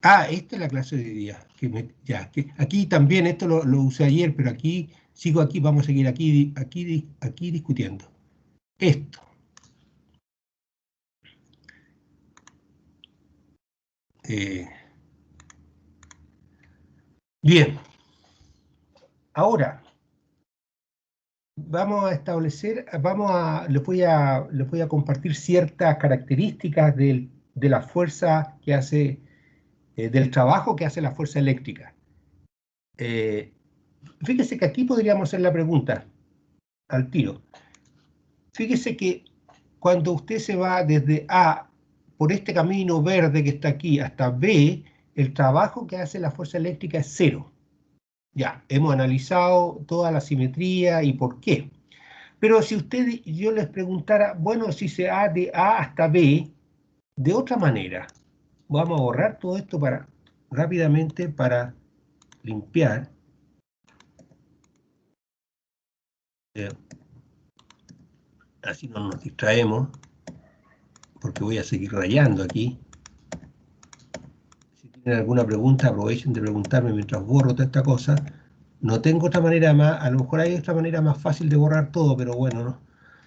Esta es la clase de hoy día. Aquí también, esto lo usé ayer, pero aquí, sigo aquí, vamos a seguir aquí discutiendo. Esto. Bien. Ahora, vamos a establecer, les voy a compartir ciertas características de la fuerza que hace, del trabajo que hace la fuerza eléctrica. Fíjese que aquí podríamos hacer la pregunta al tiro. Fíjese que cuando usted se va desde A por este camino verde que está aquí hasta B, el trabajo que hace la fuerza eléctrica es 0. Ya, hemos analizado toda la simetría y por qué. Pero si yo les preguntara, bueno, si se va de A hasta B, de otra manera, vamos a borrar todo esto rápidamente para limpiar. Así no nos distraemos, porque voy a seguir rayando aquí. Si tienen alguna pregunta, aprovechen de preguntarme mientras borro toda esta cosa. No tengo otra manera más, a lo mejor hay otra manera más fácil de borrar todo, pero bueno, ¿no?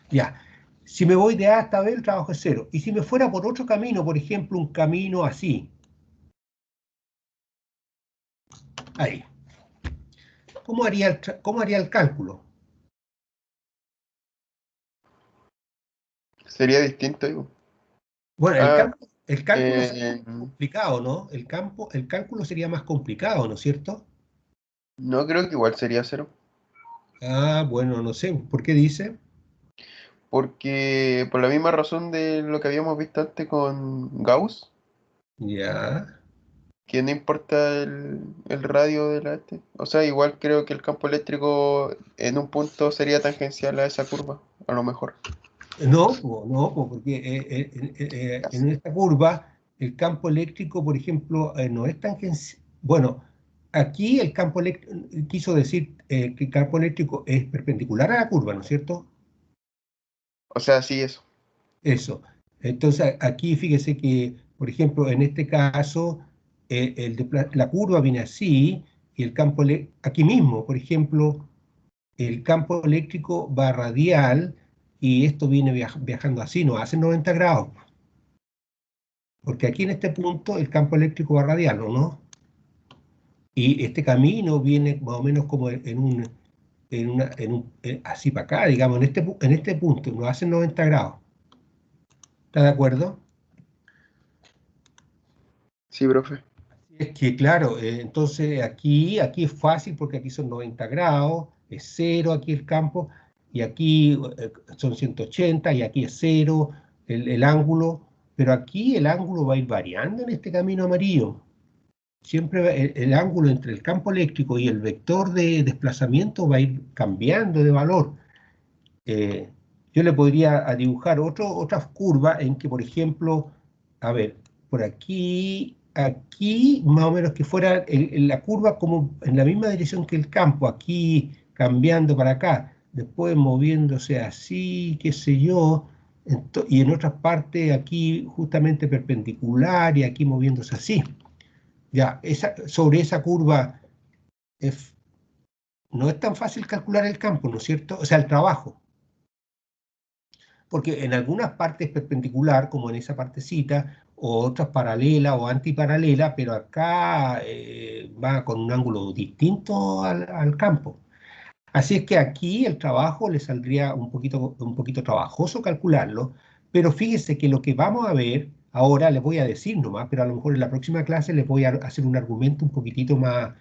Ya. Si me voy de A hasta B, el trabajo es 0. Y si me fuera por otro camino, por ejemplo, un camino así. Ahí. ¿Cómo haría el cálculo? Sería distinto, digo. Bueno, el cálculo eh, sería más complicado, ¿no? El cálculo sería más complicado, ¿no es cierto? No, creo que igual sería 0. Bueno, no sé. ¿Por qué dice? Porque por la misma razón de lo que habíamos visto antes con Gauss, Ya. que no importa el radio de la este. O sea, igual creo que el campo eléctrico en un punto sería tangencial a esa curva, a lo mejor. No, porque en esta curva el campo eléctrico, por ejemplo, no es tangencial. Bueno, aquí el campo eléctrico, quiso decir que el campo eléctrico es perpendicular a la curva, ¿no es cierto? O sea, sí, eso. Eso. Entonces, aquí fíjese que, por ejemplo, en este caso, la curva viene así, y el campo, aquí mismo, por ejemplo, el campo eléctrico va radial, y esto viene viajando así, no hace 90 grados. Porque aquí en este punto el campo eléctrico va radial, ¿o no? Y este camino viene más o menos como así para acá, digamos, en este punto, no hace 90 grados. ¿Está de acuerdo? Sí, profe. Es que, claro, entonces aquí es fácil porque aquí son 90 grados, es 0 aquí el campo, y aquí son 180, y aquí es 0 el ángulo, pero aquí el ángulo va a ir variando en este camino amarillo. Siempre el ángulo entre el campo eléctrico y el vector de desplazamiento va a ir cambiando de valor. Yo le podría dibujar otras curvas en que, por ejemplo, a ver, por aquí, más o menos que fuera la curva como en la misma dirección que el campo, aquí cambiando para acá, después moviéndose así, qué sé yo, y en otras partes aquí justamente perpendicular y aquí moviéndose así. Ya, sobre esa curva no es tan fácil calcular el campo, ¿no es cierto? O sea, el trabajo. Porque en algunas partes perpendicular, como en esa partecita, o otras paralela o antiparalela, pero acá va con un ángulo distinto al campo. Así es que aquí el trabajo le saldría un poquito trabajoso calcularlo, pero fíjese que lo que vamos a ver, ahora les voy a decir nomás, pero a lo mejor en la próxima clase les voy a hacer un argumento un poquitito no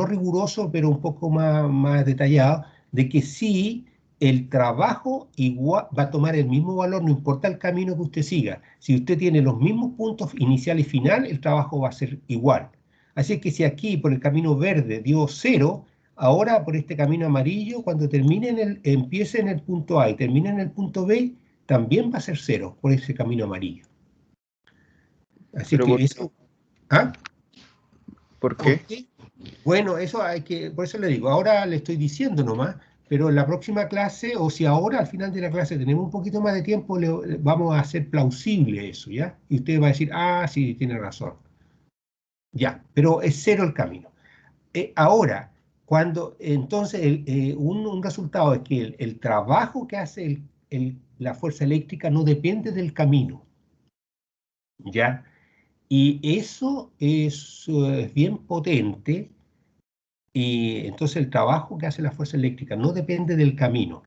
riguroso, pero un poco más detallado, de que sí, el trabajo igual va a tomar el mismo valor, no importa el camino que usted siga. Si usted tiene los mismos puntos inicial y final, el trabajo va a ser igual. Así que si aquí por el camino verde dio 0, ahora por este camino amarillo, cuando empiece en el punto A y termine en el punto B, también va a ser 0 por ese camino amarillo. Así Pero que eso... ¿Ah? ¿por ¿Por qué? qué? Bueno, por eso le digo, ahora le estoy diciendo nomás, pero en la próxima clase, o si ahora al final de la clase tenemos un poquito más de tiempo, vamos a hacer plausible eso, ¿ya? Y usted va a decir, ah, sí, tiene razón. Ya, pero es cero el camino. Ahora, cuando entonces un resultado es que el trabajo que hace la fuerza eléctrica no depende del camino, ¿ya? Y eso es bien potente, y entonces el trabajo que hace la fuerza eléctrica no depende del camino.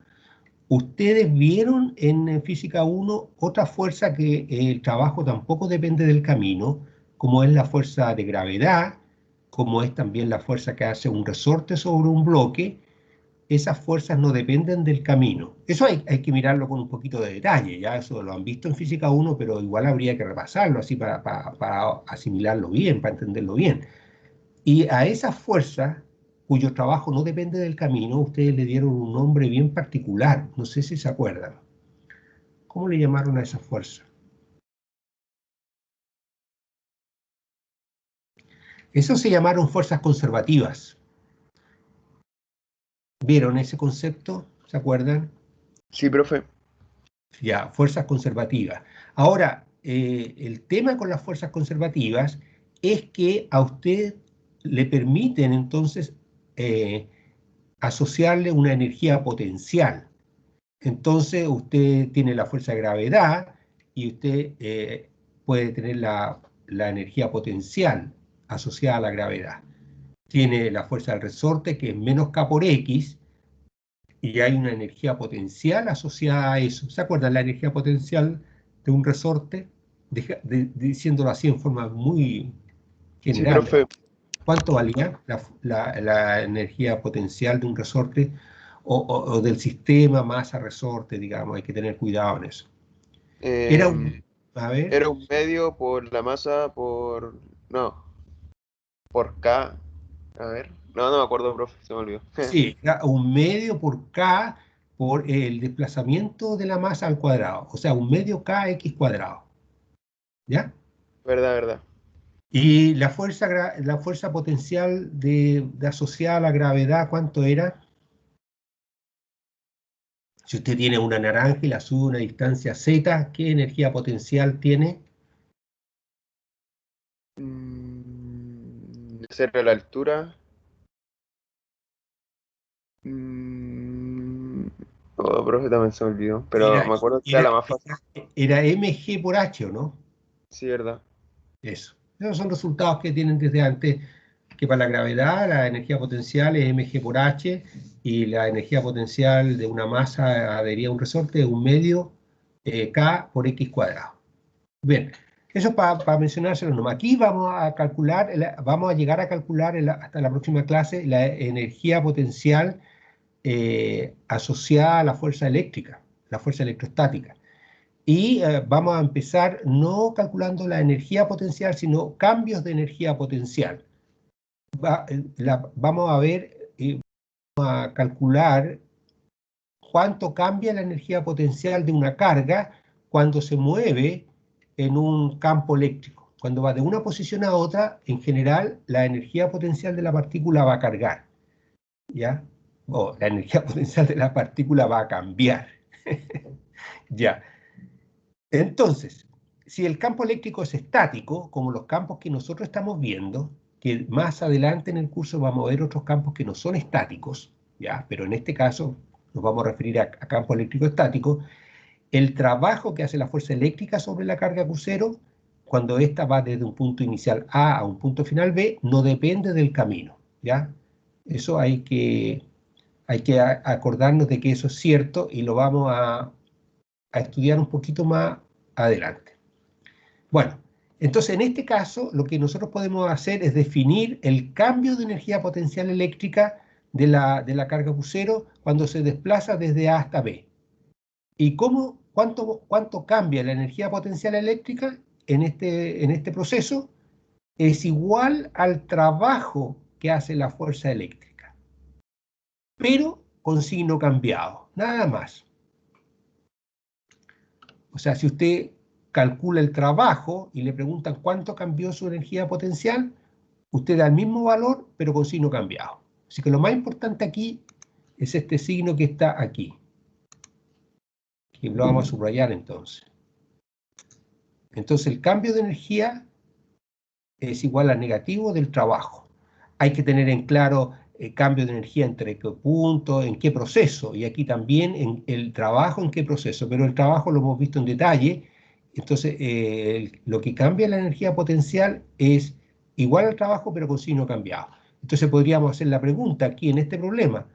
Ustedes vieron en Física 1 otra fuerza que el trabajo tampoco depende del camino, como es la fuerza de gravedad, como es también la fuerza que hace un resorte sobre un bloque. Esas fuerzas no dependen del camino. Eso hay que mirarlo con un poquito de detalle, ya eso lo han visto en Física 1, pero igual habría que repasarlo así para asimilarlo bien, para entenderlo bien. Y a esas fuerzas, cuyo trabajo no depende del camino, ustedes le dieron un nombre bien particular, no sé si se acuerdan. ¿Cómo le llamaron a esas fuerzas? Esos se llamaron fuerzas conservativas. ¿Vieron ese concepto? ¿Se acuerdan? Sí, profe. Ya, fuerzas conservativas. Ahora, el tema con las fuerzas conservativas es que a usted le permiten entonces asociarle una energía potencial. Entonces usted tiene la fuerza de gravedad y usted puede tener la energía potencial asociada a la gravedad. Tiene la fuerza del resorte, que es menos K por X, y hay una energía potencial asociada a eso. ¿Se acuerdan la energía potencial de un resorte? Diciéndolo así en forma muy Sí, general. profe. ¿Cuánto valía la energía potencial de un resorte o del sistema masa resorte, digamos? Hay que tener cuidado en eso. Era a ver. Era un medio por la masa No, por K. A ver. No me acuerdo, profe, se me olvidó. Sí, era un medio por K por el desplazamiento de la masa al cuadrado. O sea, un medio KX cuadrado. ¿Ya? Verdad. Y la fuerza potencial asociada a la gravedad, ¿cuánto era? Si usted tiene una naranja y la sube a una distancia z, ¿qué energía potencial tiene? Ser a la altura. Oh, profe, también se me olvidó. Pero me acuerdo que era la más fácil. Era mg por h, ¿o no? Sí, verdad. Eso. Esos son resultados que tienen desde antes, que para la gravedad la energía potencial es mg por h y la energía potencial de una masa adherida a un resorte es un medio k por x cuadrado. Bien, eso para mencionárselo nomás. Aquí vamos a calcular, vamos a llegar a calcular hasta la próxima clase la energía potencial asociada a la fuerza eléctrica, la fuerza electrostática. Y vamos a empezar no calculando la energía potencial, sino cambios de energía potencial. Vamos a ver, vamos a calcular cuánto cambia la energía potencial de una carga cuando se mueve en un campo eléctrico. Cuando va de una posición a otra, en general, la energía potencial de la partícula va a cargar, ¿ya? O la energía potencial de la partícula va a cambiar, ¿ya? Entonces, si el campo eléctrico es estático, como los campos que nosotros estamos viendo, que más adelante en el curso vamos a ver otros campos que no son estáticos, ¿ya? Pero en este caso nos vamos a referir a campo eléctrico estático, el trabajo que hace la fuerza eléctrica sobre la carga crucero, cuando ésta va desde un punto inicial A a un punto final B, no depende del camino, ¿ya? Eso hay que acordarnos de que eso es cierto y lo vamos a estudiar un poquito más adelante. Bueno, entonces en este caso lo que nosotros podemos hacer es definir el cambio de energía potencial eléctrica de la carga crucero cuando se desplaza desde A hasta B. ¿Y cuánto cambia la energía potencial eléctrica en este proceso? Es igual al trabajo que hace la fuerza eléctrica, pero con signo cambiado, nada más. O sea, si usted calcula el trabajo y le preguntan cuánto cambió su energía potencial, usted da el mismo valor, pero con signo cambiado. Así que lo más importante aquí es este signo que está aquí, que lo vamos a subrayar entonces. Entonces el cambio de energía es igual al negativo del trabajo. Hay que tener en claro el cambio de energía entre qué punto, en qué proceso, y aquí también en el trabajo en qué proceso, pero el trabajo lo hemos visto en detalle. Entonces lo que cambia la energía potencial es igual al trabajo pero con signo cambiado. Entonces podríamos hacer la pregunta aquí en este problema: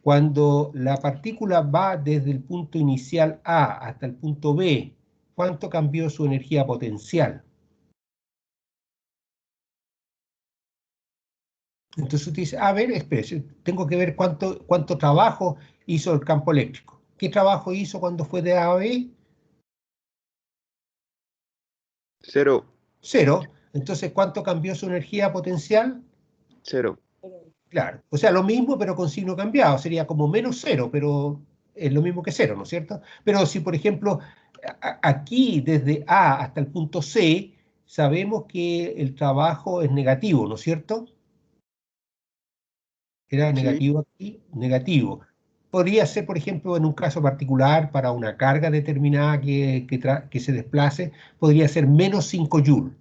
cuando la partícula va desde el punto inicial A hasta el punto B, ¿cuánto cambió su energía potencial? Entonces usted dice, a ver, espérese, tengo que ver cuánto trabajo hizo el campo eléctrico. ¿Qué trabajo hizo cuando fue de A a B? 0. 0. Entonces, ¿cuánto cambió su energía potencial? 0. Claro. O sea, lo mismo, pero con signo cambiado. Sería como menos 0, pero es lo mismo que 0, ¿no es cierto? Pero si, por ejemplo, aquí desde A hasta el punto C, sabemos que el trabajo es negativo, ¿no es cierto? Era negativo aquí, negativo. Podría ser, por ejemplo, en un caso particular, para una carga determinada que se desplace, podría ser menos 5 joules.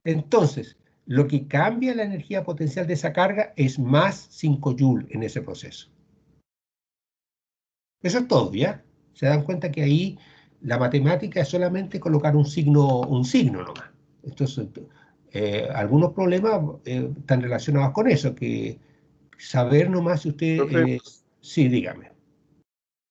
Entonces, lo que cambia la energía potencial de esa carga es más 5 joules en ese proceso. Eso es todo, ¿ya? Se dan cuenta que ahí la matemática es solamente colocar un signo nomás. Entonces, algunos problemas están relacionados con eso, que saber nomás si usted... Profe, sí, dígame.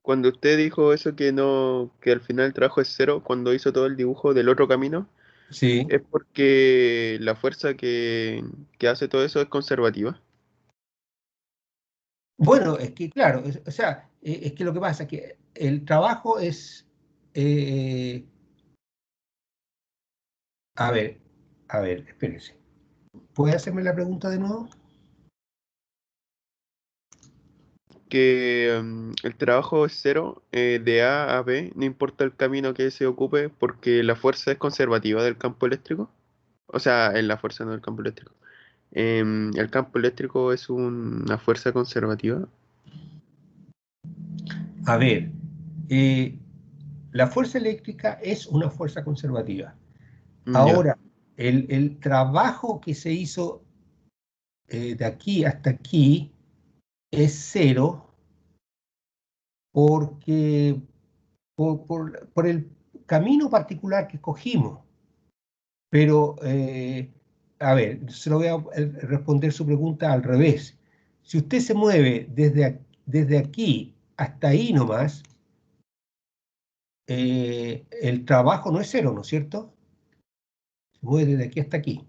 cuando usted dijo eso que no, que al final el trabajo es 0, cuando hizo todo el dibujo del otro camino, Sí. es porque la fuerza que hace todo eso es conservativa. Bueno, es que claro, o sea, es que lo que pasa es que el trabajo es... eh, a ver, espérese. ¿Puede hacerme la pregunta de nuevo? Que el trabajo es 0 de A a B, no importa el camino que se ocupe, porque la fuerza es conservativa del campo eléctrico. O sea, en la fuerza no del campo eléctrico. El campo eléctrico es una fuerza conservativa. A ver, la fuerza eléctrica es una fuerza conservativa. Ya, Ahora, el trabajo que se hizo de aquí hasta aquí es 0 porque por el camino particular que escogimos. Pero, a ver, se lo voy a responder su pregunta al revés. Si usted se mueve desde aquí hasta ahí nomás, el trabajo no es 0, ¿no es cierto? Se mueve desde aquí hasta aquí.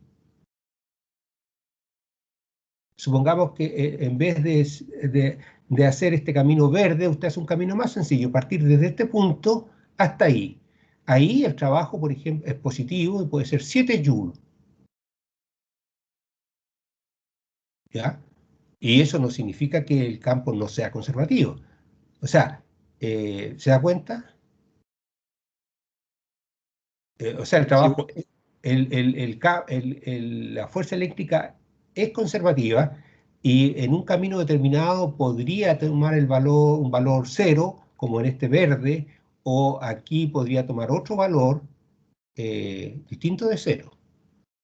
Supongamos que en vez de hacer este camino verde, usted hace un camino más sencillo, partir desde este punto hasta ahí. Ahí el trabajo, por ejemplo, es positivo y puede ser 7 joules, ¿ya? Y eso no significa que el campo no sea conservativo. O sea, ¿se da cuenta? O sea, el sí, trabajo, la fuerza eléctrica es conservativa y en un camino determinado podría tomar un valor 0, como en este verde, o aquí podría tomar otro valor distinto de 0.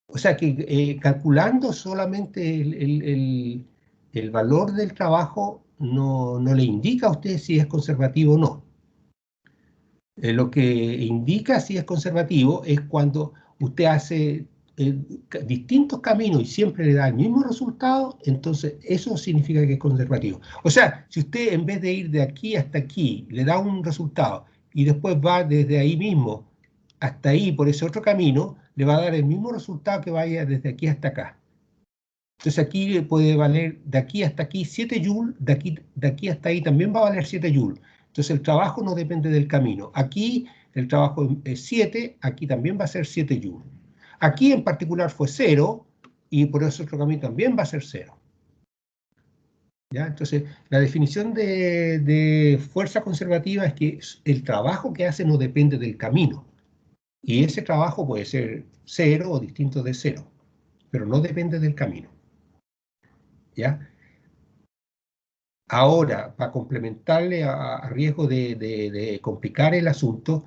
O sea que calculando solamente el valor del trabajo no le indica a usted si es conservativo o no. Lo que indica si es conservativo es cuando usted hace distintos caminos y siempre le da el mismo resultado, entonces eso significa que es conservativo. O sea, si usted en vez de ir de aquí hasta aquí le da un resultado y después va desde ahí mismo hasta ahí por ese otro camino, le va a dar el mismo resultado que vaya desde aquí hasta acá. Entonces aquí puede valer de aquí hasta aquí 7 joules, de aquí hasta ahí también va a valer 7 joules. Entonces el trabajo no depende del camino. Aquí el trabajo es 7, aquí también va a ser 7 joules. Aquí en particular fue 0 y por eso otro camino también va a ser 0. ¿Ya? Entonces la definición de fuerza conservativa es que el trabajo que hace no depende del camino. Y ese trabajo puede ser 0 o distinto de 0, pero no depende del camino. ¿Ya? Ahora, para complementarle a riesgo de complicar el asunto,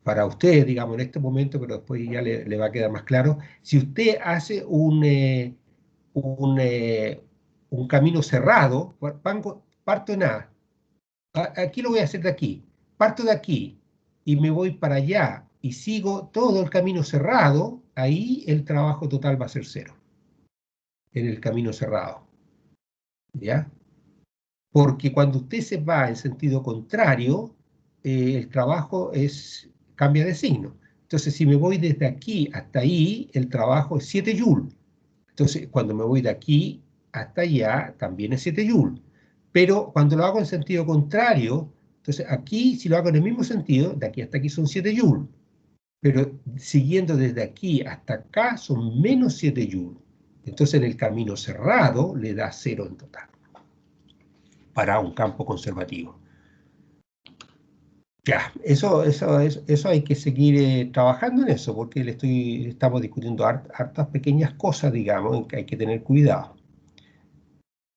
para usted, digamos, en este momento, pero después ya le va a quedar más claro, si usted hace un camino cerrado, parto en A, aquí lo voy a hacer de aquí, parto de aquí y me voy para allá y sigo todo el camino cerrado, ahí el trabajo total va a ser 0, en el camino cerrado, ¿ya? Porque cuando usted se va en sentido contrario, el trabajo cambia de signo. Entonces, si me voy desde aquí hasta ahí, el trabajo es 7 joules. Entonces, cuando me voy de aquí hasta allá, también es 7 joules. Pero cuando lo hago en sentido contrario, entonces aquí, si lo hago en el mismo sentido, de aquí hasta aquí son 7 joules. Pero siguiendo desde aquí hasta acá son menos 7 joules. Entonces, en el camino cerrado le da 0 en total, para un campo conservativo. Ya, eso hay que seguir trabajando en eso, porque estamos discutiendo hartas pequeñas cosas, digamos, en que hay que tener cuidado.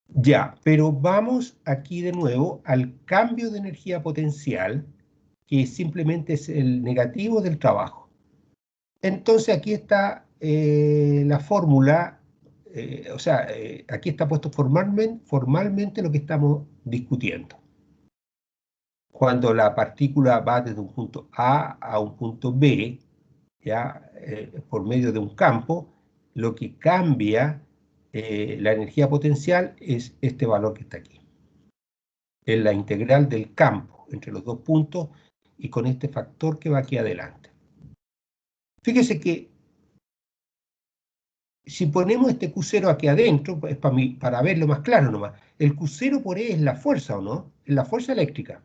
Ya, pero vamos aquí de nuevo al cambio de energía potencial, que simplemente es el negativo del trabajo. Entonces aquí está la fórmula, aquí está puesto formalmente lo que estamos discutiendo. Cuando la partícula va desde un punto A a un punto B, ya, por medio de un campo, lo que cambia la energía potencial es este valor que está aquí. Es la integral del campo entre los dos puntos y con este factor que va aquí adelante. Fíjese que si ponemos este Q0 aquí adentro, es para verlo más claro nomás, el Q0 por E es la fuerza, ¿o no? Es la fuerza eléctrica.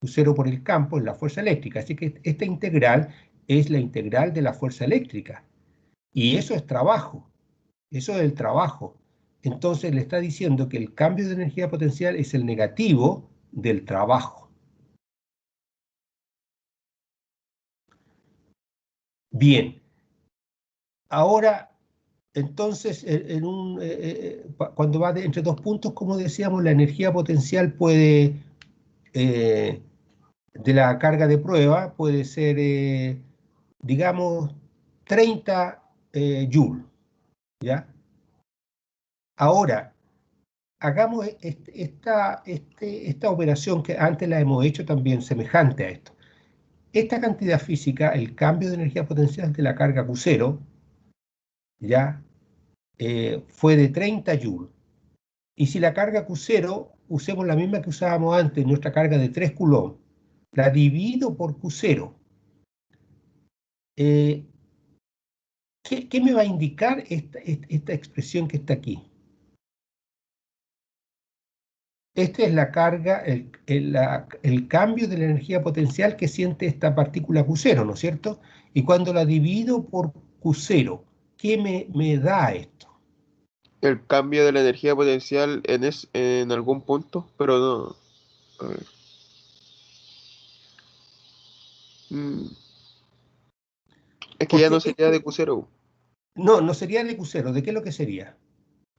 Q0 por el campo es la fuerza eléctrica. Así que esta integral es la integral de la fuerza eléctrica. Y eso es trabajo. Eso es el trabajo. Entonces le está diciendo que el cambio de energía potencial es el negativo del trabajo. Bien. Ahora, entonces, cuando va entre dos puntos, como decíamos, la energía potencial puede, de la carga de prueba, puede ser, digamos, 30 joules, ¿ya? Ahora, hagamos esta operación que antes la hemos hecho también semejante a esto. Esta cantidad física, el cambio de energía potencial de la carga Q0, ¿ya? Fue de 30 joules. Y si la carga Q0, usemos la misma que usábamos antes, nuestra carga de 3 coulombs, la divido por Q0, ¿qué me va a indicar esta expresión que está aquí? Esta es la carga, el cambio de la energía potencial que siente esta partícula Q0, ¿no es cierto? Y cuando la divido por Q0, ¿qué me da esto? El cambio de la energía potencial en algún punto, pero no. A ver. Es que ya no Porque sería de Q0. no sería de Q0, ¿de qué es lo que sería?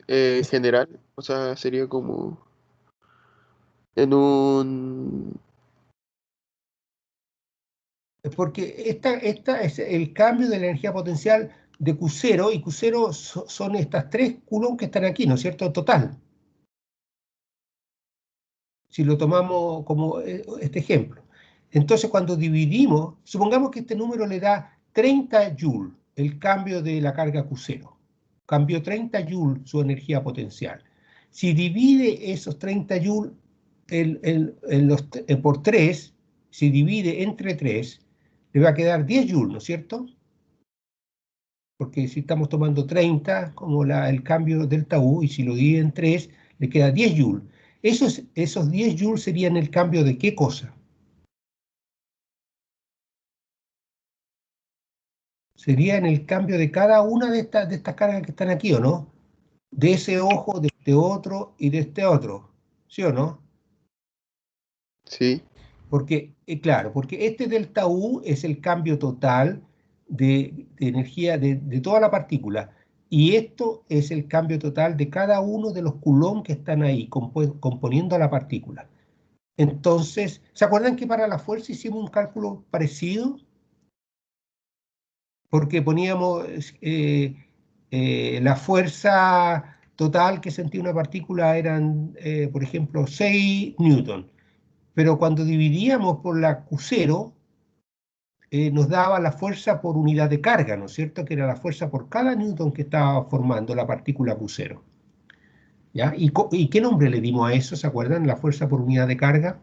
General, o sea, sería como en un... Porque esta es el cambio de la energía potencial de Q0, y Q0 son estas 3 coulombs que están aquí, ¿no es cierto? Total. Si lo tomamos como este ejemplo. Entonces, cuando dividimos, supongamos que este número le da 30 joules, el cambio de la carga Q0. Cambió 30 joules su energía potencial. Si divide esos 30 joules por 3, si divide entre 3, le va a quedar 10 joules, ¿no es cierto? Porque si estamos tomando 30 como el cambio delta U, y si lo divide en 3, le queda 10 joules. Esos 10 joules serían el cambio de ¿qué cosa? Sería en el cambio de cada una de estas cargas que están aquí, ¿o no? De ese ojo, de este otro y de este otro, ¿sí o no? Sí, Porque, claro, porque este delta U es el cambio total de energía de toda la partícula. Y esto es el cambio total de cada uno de los coulombs que están ahí componiendo la partícula. Entonces, ¿se acuerdan que para la fuerza hicimos un cálculo parecido? Porque poníamos la fuerza total que sentía una partícula eran, por ejemplo, 6 newton. Pero cuando dividíamos por la Q0, nos daba la fuerza por unidad de carga, ¿no es cierto? Que era la fuerza por cada newton que estaba formando la partícula Q0. ¿Ya? ¿Y qué nombre le dimos a eso? ¿Se acuerdan? La fuerza por unidad de carga.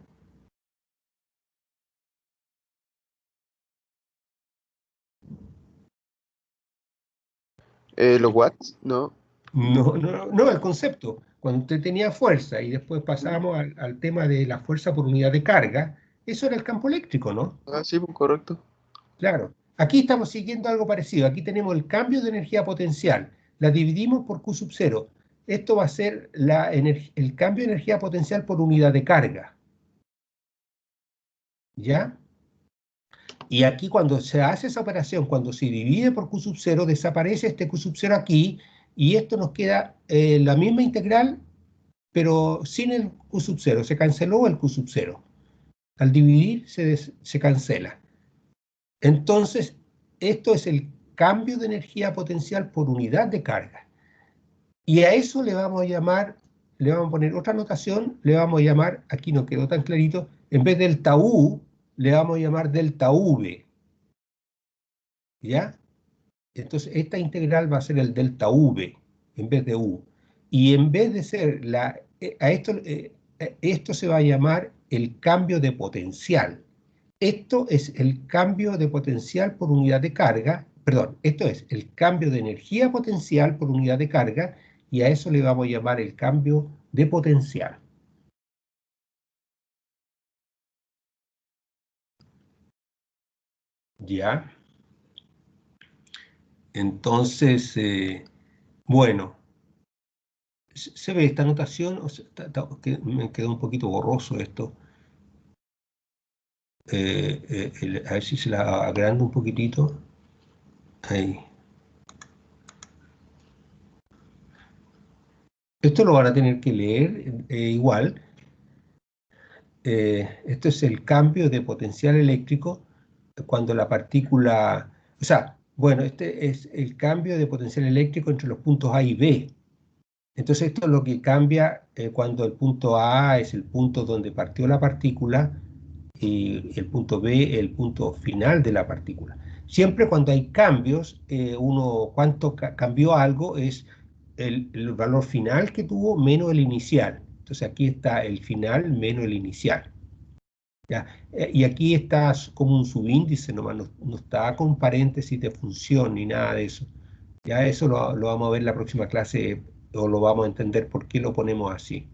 ¿Los watts? No. No, el concepto. Cuando usted tenía fuerza y después pasamos al tema de la fuerza por unidad de carga, eso era el campo eléctrico, ¿no? Ah, sí, pues correcto. Claro. Aquí estamos siguiendo algo parecido. Aquí tenemos el cambio de energía potencial. La dividimos por Q sub 0. Esto va a ser el cambio de energía potencial por unidad de carga. ¿Ya? Y aquí cuando se hace esa operación, cuando se divide por Q sub 0, desaparece este Q sub 0 aquí, y esto nos queda la misma integral, pero sin el Q sub 0. Se canceló el Q sub 0. Al dividir se cancela. Entonces, esto es el cambio de energía potencial por unidad de carga. Y a eso le vamos a llamar, le vamos a poner otra notación, le vamos a llamar, aquí no quedó tan clarito, en vez del delta U, le vamos a llamar delta V. ¿Ya? Entonces, esta integral va a ser el delta V en vez de U. Y en vez de ser esto se va a llamar el cambio de potencial. Esto es el cambio de potencial por unidad de carga, perdón, esto es el cambio de energía potencial por unidad de carga, y a eso le vamos a llamar el cambio de potencial. ¿Ya? Entonces, bueno, ¿se ve esta notación? O sea, me quedó un poquito borroso esto. A ver si se la agrando un poquitito. Ahí. Esto lo van a tener que leer igual. Esto es el cambio de potencial eléctrico cuando la partícula... O sea, bueno, este es el cambio de potencial eléctrico entre los puntos A y B. Entonces esto es lo que cambia cuando el punto A es el punto donde partió la partícula y el punto B el punto final de la partícula. Siempre cuando hay cambios, cuánto cambió algo es el valor final que tuvo menos el inicial. Entonces aquí está el final menos el inicial. ¿Ya? Y aquí está como un subíndice nomás, no está con paréntesis de función ni nada de eso. Ya eso lo vamos a ver en la próxima clase, o lo vamos a entender por qué lo ponemos así.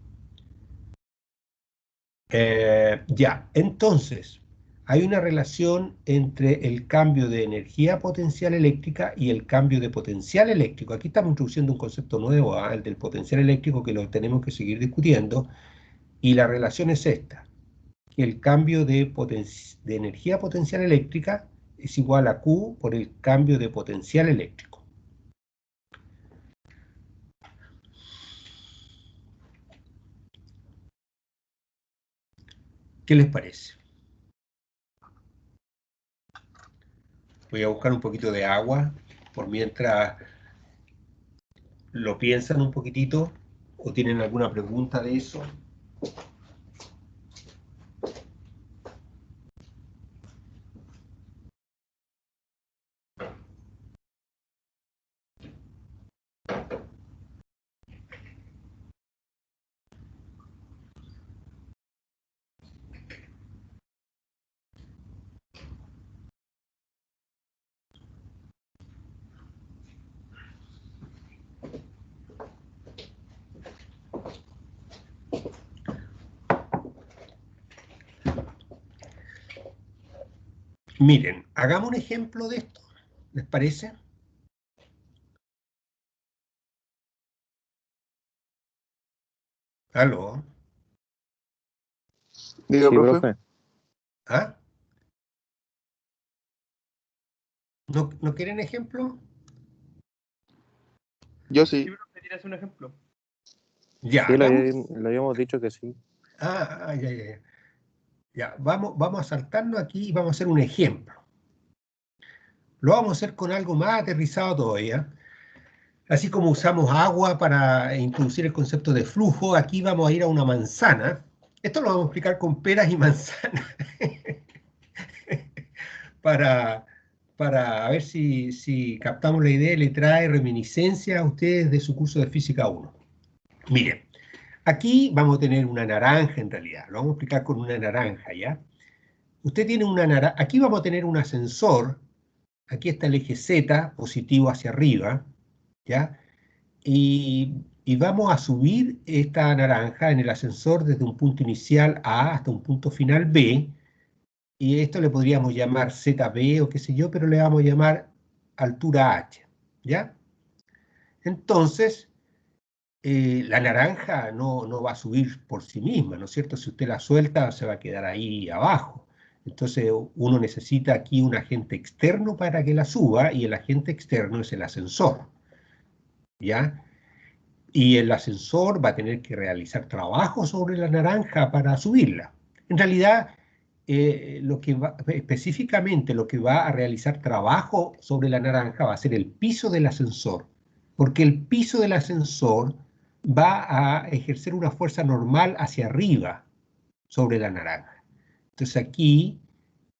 Ya, entonces, hay una relación entre el cambio de energía potencial eléctrica y el cambio de potencial eléctrico. Aquí estamos introduciendo un concepto nuevo, el del potencial eléctrico, que lo tenemos que seguir discutiendo, y la relación es esta, que el cambio de energía potencial eléctrica es igual a Q por el cambio de potencial eléctrico. ¿Qué les parece? Voy a buscar un poquito de agua por mientras lo piensan un poquitito o tienen alguna pregunta de eso. Miren, hagamos un ejemplo de esto. ¿Les parece? ¿Aló? Diga, Sí, profe. profe. ¿Ah? ¿No quieren ejemplo? Yo sí. Sí, profe, ¿tienes un ejemplo? Ya, Sí, le habíamos dicho que sí. ya. Ya, vamos a saltarnos aquí y vamos a hacer un ejemplo. Lo vamos a hacer con algo más aterrizado todavía. Así como usamos agua para introducir el concepto de flujo, aquí vamos a ir a una manzana. Esto lo vamos a explicar con peras y manzanas para ver si captamos la idea y le trae reminiscencia a ustedes de su curso de Física 1. Miren, aquí vamos a tener una naranja en realidad. Lo vamos a explicar con una naranja, ¿ya? Usted tiene una naranja. Aquí vamos a tener un ascensor. Aquí está el eje Z, positivo hacia arriba, ¿ya? Y vamos a subir esta naranja en el ascensor desde un punto inicial A hasta un punto final B, y esto le podríamos llamar ZB o qué sé yo, pero le vamos a llamar altura H, ¿ya? Entonces, la naranja no va a subir por sí misma, ¿no es cierto? Si usted la suelta, se va a quedar ahí abajo. Entonces, uno necesita aquí un agente externo para que la suba, y el agente externo es el ascensor, ¿ya? Y el ascensor va a tener que realizar trabajo sobre la naranja para subirla. En realidad, específicamente lo que va a realizar trabajo sobre la naranja va a ser el piso del ascensor, porque el piso del ascensor va a ejercer una fuerza normal hacia arriba sobre la naranja. Entonces aquí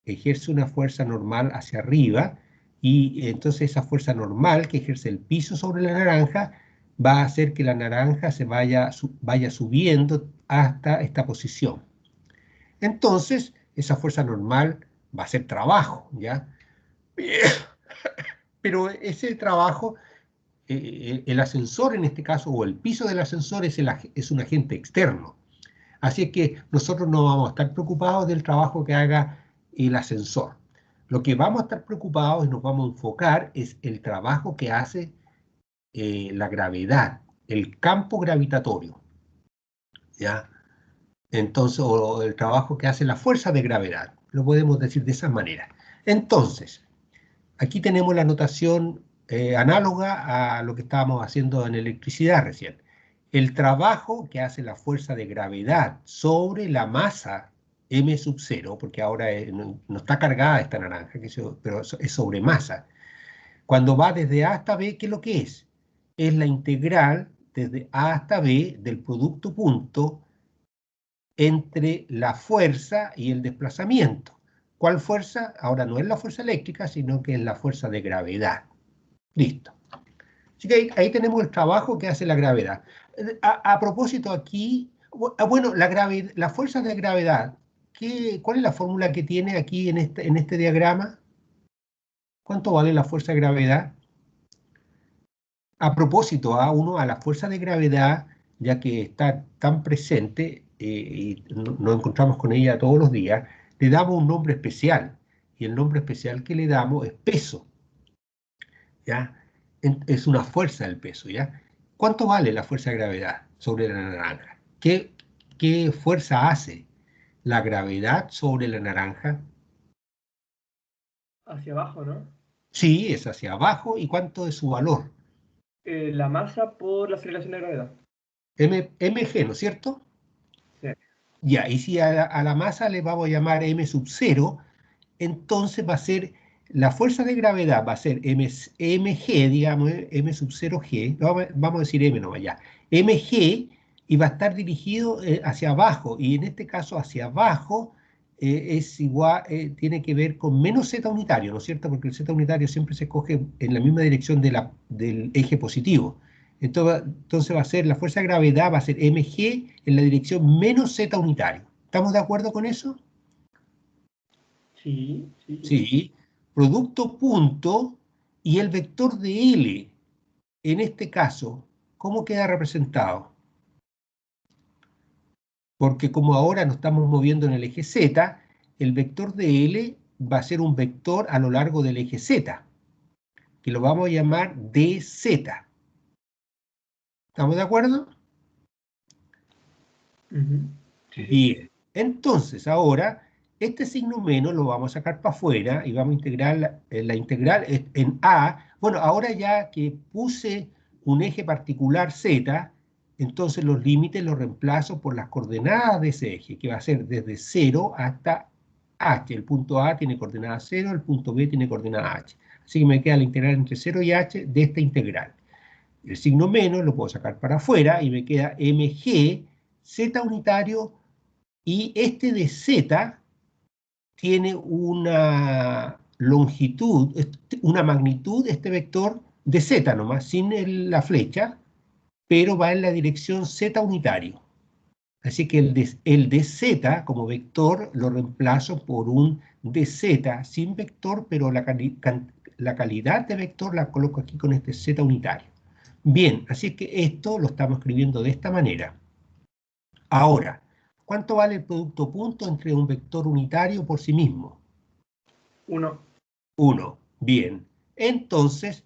ejerce una fuerza normal hacia arriba, y entonces esa fuerza normal que ejerce el piso sobre la naranja va a hacer que la naranja se vaya subiendo hasta esta posición. Entonces, esa fuerza normal va a ser trabajo, ¿ya? Pero ese trabajo, el ascensor en este caso, o el piso del ascensor es un agente externo. Así que nosotros no vamos a estar preocupados del trabajo que haga el ascensor. Lo que vamos a estar preocupados y nos vamos a enfocar es el trabajo que hace la gravedad, el campo gravitatorio, ¿ya? Entonces, o el trabajo que hace la fuerza de gravedad, lo podemos decir de esa manera. Entonces, aquí tenemos la notación análoga a lo que estábamos haciendo en electricidad recién. El trabajo que hace la fuerza de gravedad sobre la masa m sub 0, porque ahora no está cargada esta naranja, pero es sobre masa. Cuando va desde A hasta B, ¿qué es lo que es? Es la integral desde A hasta B del producto punto entre la fuerza y el desplazamiento. ¿Cuál fuerza? Ahora no es la fuerza eléctrica, sino que es la fuerza de gravedad. Listo. Así que ahí tenemos el trabajo que hace la gravedad. A propósito aquí, bueno, la fuerza de gravedad, ¿cuál es la fórmula que tiene aquí en este diagrama? ¿Cuánto vale la fuerza de gravedad? A propósito, a la fuerza de gravedad, ya que está tan presente y nos encontramos con ella todos los días, le damos un nombre especial. Y el nombre especial que le damos es peso, ¿ya? Es una fuerza del peso, ¿ya? ¿Cuánto vale la fuerza de gravedad sobre la naranja? ¿Qué fuerza hace la gravedad sobre la naranja? Hacia abajo, ¿no? Sí, es hacia abajo. ¿Y cuánto es su valor? La masa por la aceleración de gravedad. mg, ¿no es cierto? Sí. Ya, y si a la masa le vamos a llamar m sub 0, entonces va a ser, la fuerza de gravedad va a ser mg, digamos, m sub 0g, vamos a decir m nomás ya, mg, y va a estar dirigido hacia abajo, y en este caso hacia abajo es igual, tiene que ver con menos z unitario, ¿no es cierto? Porque el z unitario siempre se coge en la misma dirección del eje positivo. Entonces va a ser, la fuerza de gravedad va a ser mg en la dirección menos z unitario. ¿Estamos de acuerdo con eso? Sí. Sí. Producto punto y el vector de L, en este caso, ¿cómo queda representado? Porque como ahora nos estamos moviendo en el eje Z, el vector de L va a ser un vector a lo largo del eje Z, que lo vamos a llamar dz. ¿Estamos de acuerdo? Sí. Bien. Entonces, ahora, este signo menos lo vamos a sacar para afuera y vamos a integrar la integral en A. Bueno, ahora ya que puse un eje particular z, entonces los límites los reemplazo por las coordenadas de ese eje, que va a ser desde 0 hasta h. El punto A tiene coordenada 0, el punto B tiene coordenada h. Así que me queda la integral entre 0 y h de esta integral. El signo menos lo puedo sacar para afuera y me queda mg, z unitario, y este de z tiene una longitud, una magnitud, este vector de z nomás, sin la flecha, pero va en la dirección z unitario. Así que el de z como vector lo reemplazo por un dz sin vector, pero la calidad de vector la coloco aquí con este z unitario. Bien, así que esto lo estamos escribiendo de esta manera. Ahora, ¿cuánto vale el producto punto entre un vector unitario por sí mismo? 1. 1. Bien. Entonces,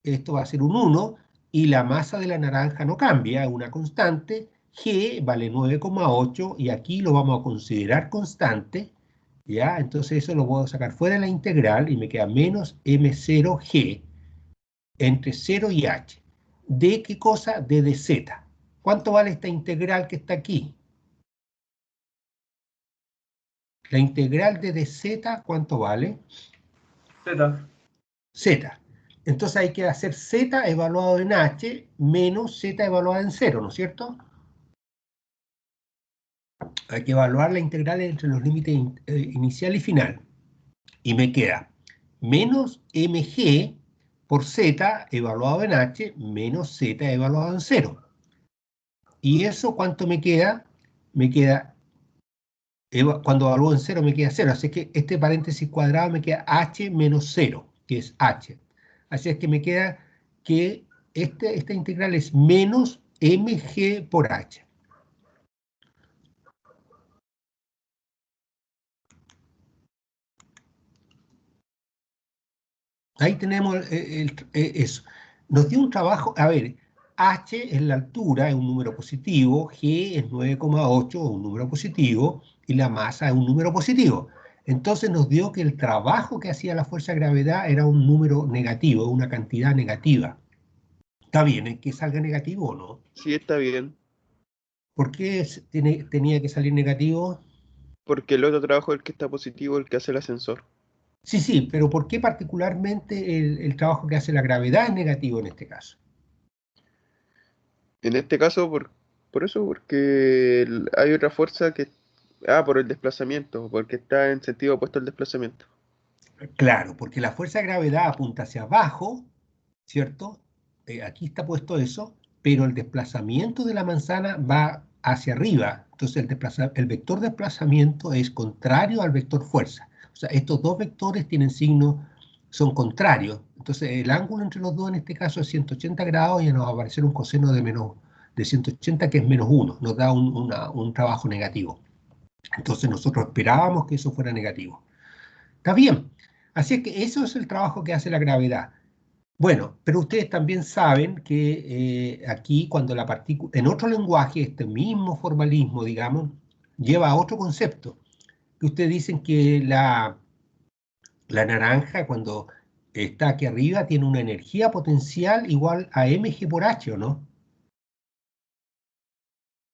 esto va a ser un 1 y la masa de la naranja no cambia, es una constante. G vale 9,8 y aquí lo vamos a considerar constante, ¿ya? Entonces eso lo puedo sacar fuera de la integral y me queda menos M0G entre 0 y H. ¿De qué cosa? De dz. ¿Cuánto vale esta integral que está aquí? La integral de dz, ¿cuánto vale? Z. Z. Entonces hay que hacer z evaluado en h menos z evaluado en 0, ¿no es cierto? Hay que evaluar la integral entre los límites inicial y final. Y me queda menos mg por z evaluado en h menos z evaluado en 0. ¿Y eso cuánto me queda? Me queda, cuando evalúo en 0 me queda 0. Así que este paréntesis cuadrado me queda h menos 0, que es h. Así es que me queda que esta integral es menos mg por h. Ahí tenemos eso. Nos dio un trabajo, a ver, h es la altura, es un número positivo, g es 9,8, un número positivo, y la masa es un número positivo. Entonces nos dio que el trabajo que hacía la fuerza de gravedad era un número negativo, una cantidad negativa. ¿Está bien que salga negativo o no? Sí, está bien. ¿Por qué tenía que salir negativo? Porque el otro trabajo es el que está positivo, el que hace el ascensor. Sí, sí, pero ¿por qué particularmente el trabajo que hace la gravedad es negativo en este caso? En este caso, por eso, porque hay otra fuerza que... Ah, por el desplazamiento, porque está en sentido opuesto al desplazamiento. Claro, porque la fuerza de gravedad apunta hacia abajo, ¿cierto? Aquí está puesto eso, pero el desplazamiento de la manzana va hacia arriba. Entonces el vector desplazamiento es contrario al vector fuerza. O sea, estos dos vectores tienen signos, son contrarios. Entonces el ángulo entre los dos en este caso es 180 grados y nos va a aparecer un coseno de 180 que es menos 1. Nos da un trabajo negativo. Entonces nosotros esperábamos que eso fuera negativo. Está bien. Así es que eso es el trabajo que hace la gravedad. Bueno, pero ustedes también saben que aquí cuando la partícula, en otro lenguaje, este mismo formalismo, digamos, lleva a otro concepto. Que ustedes dicen que la naranja cuando está aquí arriba tiene una energía potencial igual a mg por h, ¿o no?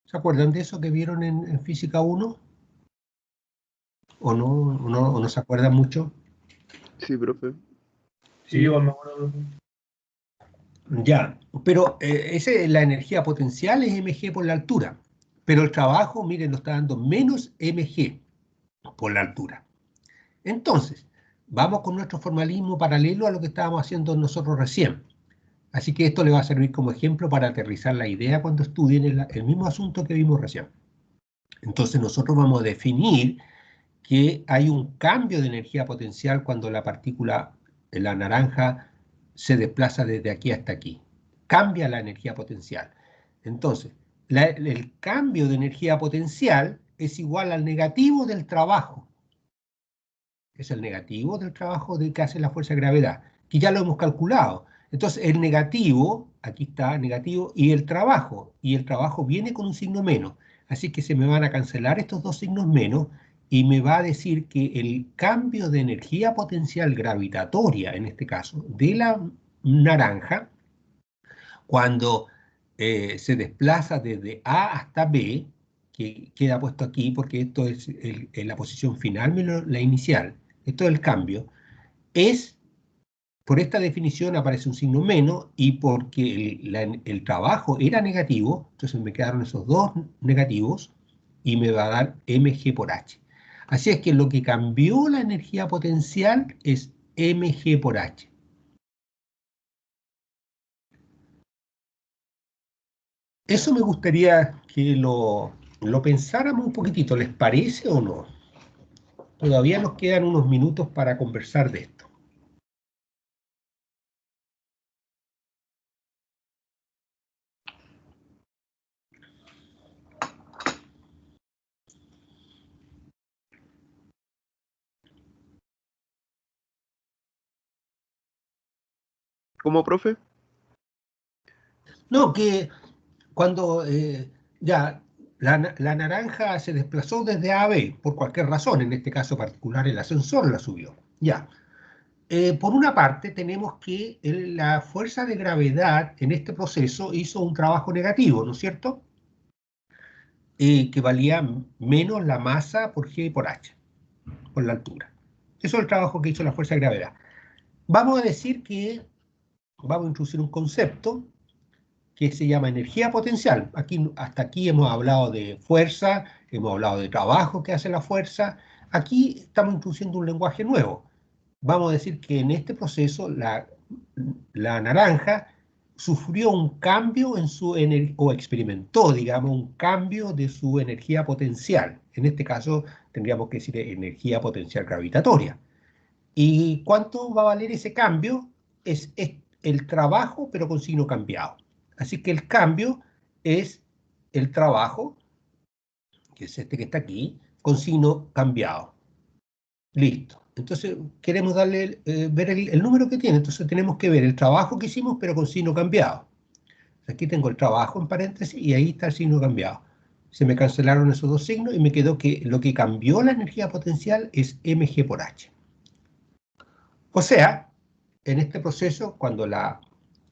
¿Se acuerdan de eso que vieron en Física 1? ¿O no se acuerdan mucho? Sí, profe. Sí, igual me acuerdo. Ya, pero la energía potencial es mg por la altura, pero el trabajo, miren, nos está dando menos mg por la altura. Entonces, vamos con nuestro formalismo paralelo a lo que estábamos haciendo nosotros recién. Así que esto le va a servir como ejemplo para aterrizar la idea cuando estudien el mismo asunto que vimos recién. Entonces nosotros vamos a definir que hay un cambio de energía potencial cuando la partícula, la naranja, se desplaza desde aquí hasta aquí. Cambia la energía potencial. Entonces, el cambio de energía potencial es igual al negativo del trabajo. Es el negativo del trabajo que hace la fuerza de gravedad, que ya lo hemos calculado. Entonces, el negativo, aquí está, negativo, y el trabajo viene con un signo menos. Así que se me van a cancelar estos dos signos menos y me va a decir que el cambio de energía potencial gravitatoria, en este caso, de la naranja, cuando se desplaza desde A hasta B, que queda puesto aquí porque esto es la posición final menos la inicial, esto es el cambio, es, por esta definición aparece un signo menos y porque el trabajo era negativo, entonces me quedaron esos dos negativos y me va a dar mg por h. Así es que lo que cambió la energía potencial es mg por h. Eso me gustaría que lo pensáramos un poquitito, ¿les parece o no? Todavía nos quedan unos minutos para conversar de esto. ¿Cómo, profe? No, que cuando ya la naranja se desplazó desde A a B, por cualquier razón, en este caso particular el ascensor la subió. Ya. Por una parte, tenemos que la fuerza de gravedad en este proceso hizo un trabajo negativo, ¿no es cierto? Que valía menos la masa por G por H, por la altura. Eso es el trabajo que hizo la fuerza de gravedad. Vamos a decir que vamos a introducir un concepto que se llama energía potencial. Hasta aquí hemos hablado de fuerza, hemos hablado de trabajo que hace la fuerza. Aquí estamos introduciendo un lenguaje nuevo. Vamos a decir que en este proceso la naranja sufrió un cambio en su energía, o experimentó, digamos, un cambio de su energía potencial. En este caso tendríamos que decir energía potencial gravitatoria. ¿Y cuánto va a valer ese cambio? Es el trabajo, pero con signo cambiado. Así que el cambio es el trabajo, que es este que está aquí, con signo cambiado. Listo. Entonces queremos darle, ver el número que tiene. Entonces tenemos que ver el trabajo que hicimos, pero con signo cambiado. Aquí tengo el trabajo en paréntesis y ahí está el signo cambiado. Se me cancelaron esos dos signos y me quedó que lo que cambió la energía potencial es mg por h. O sea, en este proceso, cuando la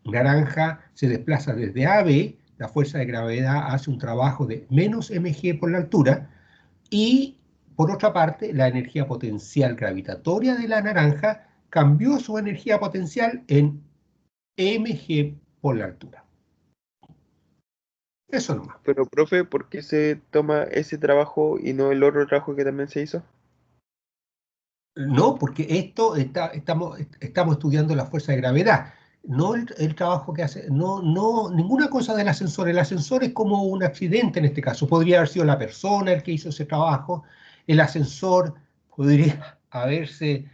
naranja se desplaza desde A a B, la fuerza de gravedad hace un trabajo de menos mg por la altura y, por otra parte, la energía potencial gravitatoria de la naranja cambió su energía potencial en mg por la altura. Eso nomás. Pero, profe, ¿por qué se toma ese trabajo y no el otro trabajo que también se hizo? No, porque estamos estudiando la fuerza de gravedad, no el trabajo que hace, no, ninguna cosa del ascensor. El ascensor es como un accidente en este caso. Podría haber sido la persona el que hizo ese trabajo. El ascensor podría haberse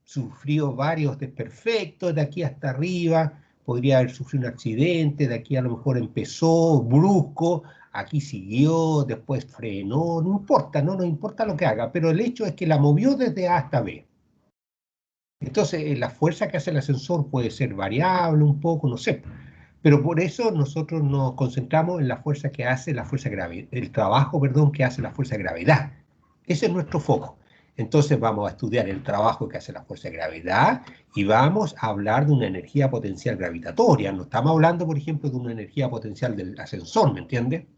sufrido varios desperfectos de aquí hasta arriba, podría haber sufrido un accidente, de aquí a lo mejor empezó brusco, aquí siguió, después frenó, no importa, no nos importa lo que haga, pero el hecho es que la movió desde A hasta B. Entonces, la fuerza que hace el ascensor puede ser variable un poco, no sé, pero por eso nosotros nos concentramos en la fuerza que hace la fuerza de gravedad, el trabajo, perdón, que hace la fuerza de gravedad. Ese es nuestro foco. Entonces vamos a estudiar el trabajo que hace la fuerza de gravedad y vamos a hablar de una energía potencial gravitatoria. No estamos hablando, por ejemplo, de una energía potencial del ascensor, ¿me entiende?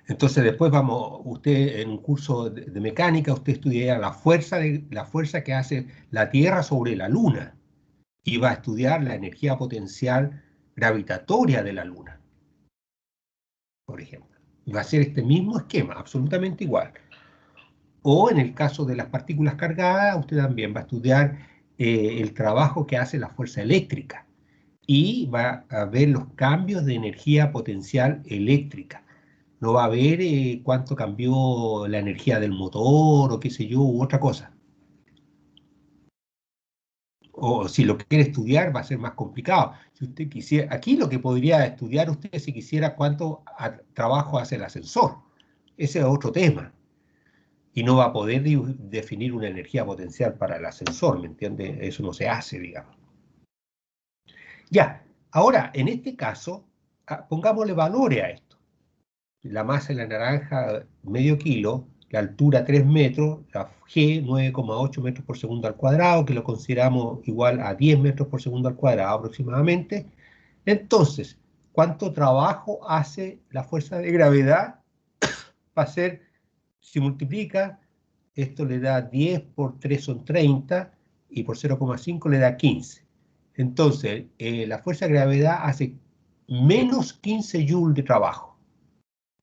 Entonces después usted en un curso de mecánica, usted estudia la fuerza que hace la Tierra sobre la Luna y va a estudiar la energía potencial gravitatoria de la Luna, por ejemplo. Y va a ser este mismo esquema, absolutamente igual. O en el caso de las partículas cargadas, usted también va a estudiar el trabajo que hace la fuerza eléctrica y va a ver los cambios de energía potencial eléctrica. No va a ver cuánto cambió la energía del motor o qué sé yo, u otra cosa. O si lo quiere estudiar va a ser más complicado. Si usted quisiera, aquí lo que podría estudiar usted si quisiera cuánto trabajo hace el ascensor. Ese es otro tema. Y no va a poder definir una energía potencial para el ascensor, ¿me entiende? Eso no se hace, digamos. Ya, ahora, en este caso, pongámosle valores a esto. La masa de la naranja, medio kilo, la altura 3 metros, la G 9,8 metros por segundo al cuadrado, que lo consideramos igual a 10 metros por segundo al cuadrado aproximadamente. Entonces, ¿cuánto trabajo hace la fuerza de gravedad? Va a ser, si multiplica, esto le da 10 por 3 son 30, y por 0,5 le da 15. Entonces, la fuerza de gravedad hace menos 15 joules de trabajo.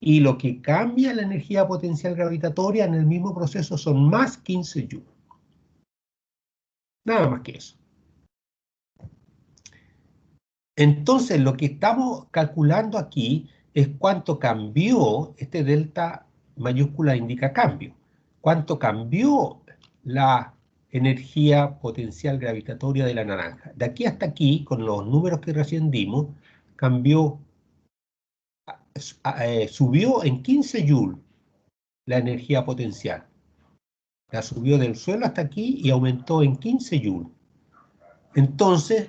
Y lo que cambia la energía potencial gravitatoria en el mismo proceso son más 15 joules. Nada más que eso. Entonces, lo que estamos calculando aquí es cuánto cambió, este delta mayúscula indica cambio, cuánto cambió la energía potencial gravitatoria de la naranja. De aquí hasta aquí, con los números que recién dimos, cambió, subió en 15 joules la energía potencial. La subió del suelo hasta aquí y aumentó en 15 joules. Entonces,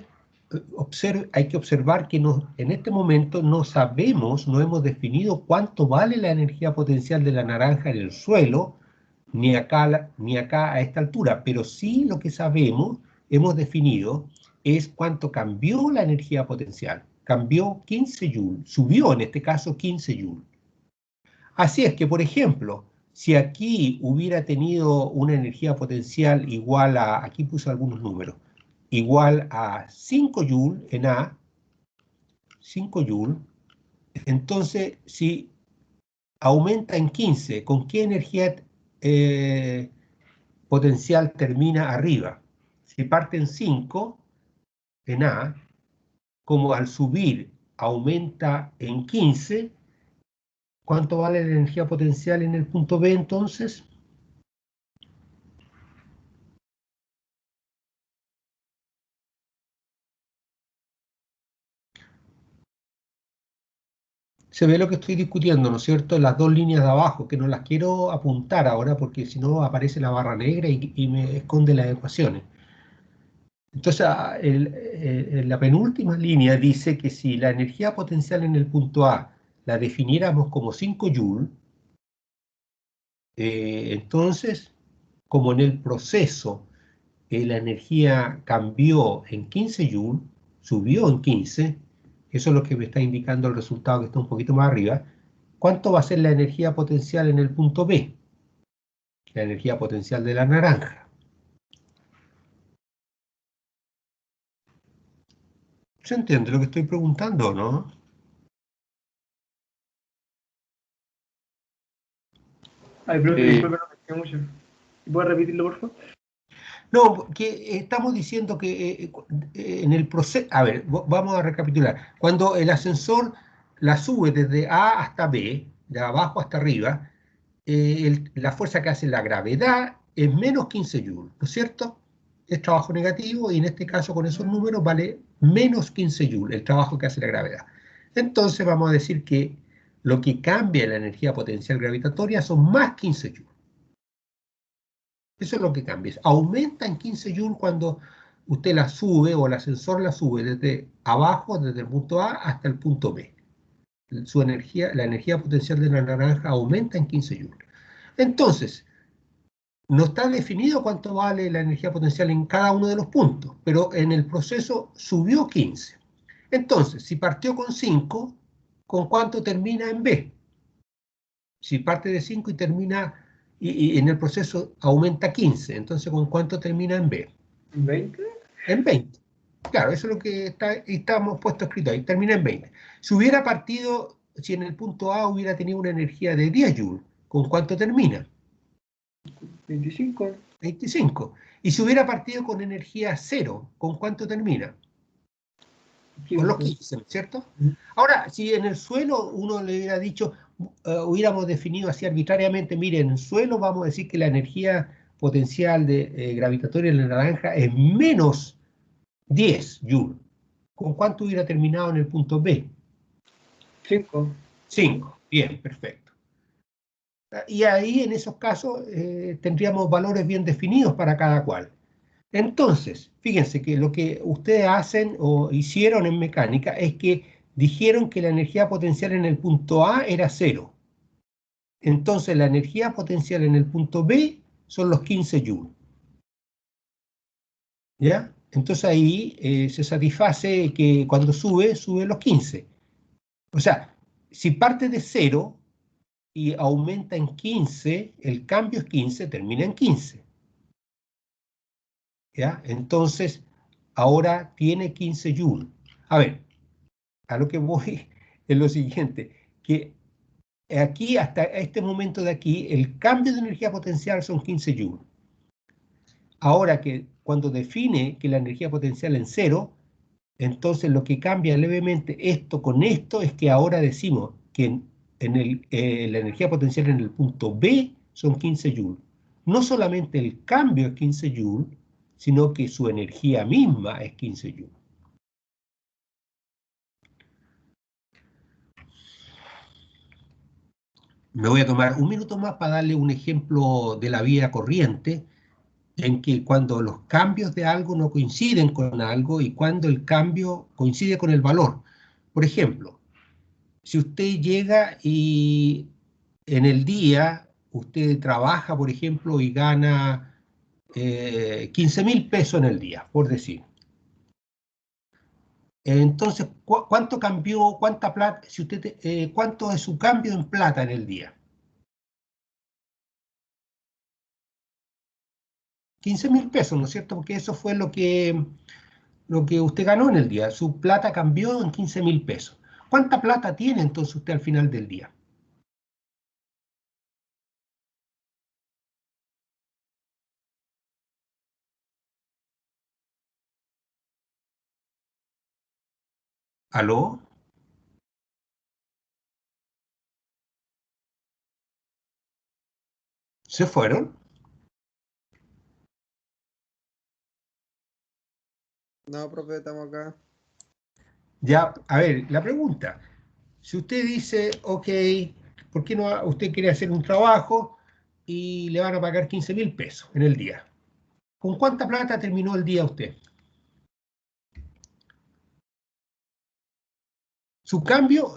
hay que observar que en este momento no sabemos, no hemos definido cuánto vale la energía potencial de la naranja en el suelo, ni acá a esta altura, pero sí lo que sabemos, hemos definido, es cuánto cambió la energía potencial. Cambió 15 joules, subió en este caso 15 joules. Así es que, por ejemplo, si aquí hubiera tenido una energía potencial igual a, aquí puse algunos números, igual a 5 joules en A, 5 joules, entonces si aumenta en 15, ¿con qué energía potencial termina arriba? Si parte en 5 en A, como al subir aumenta en 15, ¿cuánto vale la energía potencial en el punto B entonces? Se ve lo que estoy discutiendo, ¿no es cierto? Las dos líneas de abajo, que no las quiero apuntar ahora porque si no aparece la barra negra y me esconde las ecuaciones. Entonces, la penúltima línea dice que si la energía potencial en el punto A la definiéramos como 5 joules, entonces, como en el proceso la energía cambió en 15 joules, subió en 15, eso es lo que me está indicando el resultado que está un poquito más arriba. ¿Cuánto va a ser la energía potencial en el punto B? La energía potencial de la naranja. ¿Se entiende lo que estoy preguntando, no? Ay, profe, disculpe, no me escuché mucho. ¿Puedes repetirlo, por favor? No, que estamos diciendo que en el proceso, a ver, vamos a recapitular. Cuando el ascensor la sube desde A hasta B, de abajo hasta arriba, la fuerza que hace la gravedad es menos 15 joules, ¿no es cierto? Es trabajo negativo y en este caso con esos números vale menos 15 joules el trabajo que hace la gravedad. Entonces vamos a decir que lo que cambia la energía potencial gravitatoria son más 15 joules. Eso es lo que cambia. Aumenta en 15 joules cuando usted la sube o el ascensor la sube desde abajo, desde el punto A hasta el punto B. Su energía, la energía potencial de la naranja aumenta en 15 joules. Entonces, no está definido cuánto vale la energía potencial en cada uno de los puntos, pero en el proceso subió 15. Entonces, si partió con 5, ¿con cuánto termina en B? Si parte de 5 y termina, y en el proceso aumenta 15, entonces ¿con cuánto termina en B? ¿20? En 20. Claro, eso es lo que estamos puesto escrito ahí, termina en 20. Si hubiera partido, si en el punto A hubiera tenido una energía de 10 joules, ¿con cuánto termina? 25. 25. Y si hubiera partido con energía 0, ¿con cuánto termina? 15. Con los 15, ¿no es cierto? Ahora, si en el suelo uno le hubiera dicho, hubiéramos definido así arbitrariamente, mire, en el suelo vamos a decir que la energía potencial gravitatoria en la naranja es menos 10 joules. ¿Con cuánto hubiera terminado en el punto B? 5. 5. Bien, perfecto. Y ahí, en esos casos, tendríamos valores bien definidos para cada cual. Entonces, fíjense que lo que ustedes hacen o hicieron en mecánica es que dijeron que la energía potencial en el punto A era 0. entonces la energía potencial en el punto B son los 15 joules. ¿Ya? Entonces ahí se satisface que cuando sube los 15. O sea, si parte de 0 y aumenta en 15, el cambio es 15, termina en 15. ¿Ya? Entonces, ahora tiene 15 joules. A ver, a lo que voy es lo siguiente, que aquí, hasta este momento de aquí, el cambio de energía potencial son 15 joules. Ahora que cuando define que la energía potencial en 0, entonces lo que cambia levemente esto con esto es que ahora decimos que la energía potencial en el punto B son 15 joules. No solamente el cambio es 15 joules, sino que su energía misma es 15 joules. Me voy a tomar un minuto más para darle un ejemplo de la vida corriente, en que cuando los cambios de algo no coinciden con algo y cuando el cambio coincide con el valor. Por ejemplo, si usted llega y en el día usted trabaja, por ejemplo, y gana 15.000 pesos en el día, por decir. Entonces, ¿cuánto cambió, cuánta plata, si usted, cuánto es su cambio en plata en el día? 15.000 pesos, ¿no es cierto? Porque eso fue lo que usted ganó en el día. Su plata cambió en 15.000 pesos. ¿Cuánta plata tiene entonces usted al final del día? ¿Aló? ¿Se fueron? No, profe, estamos acá. Ya, a ver, la pregunta. Si usted dice, ok, ¿por qué no usted quiere hacer un trabajo y le van a pagar 15.000 pesos en el día? ¿Con cuánta plata terminó el día usted? Su cambio,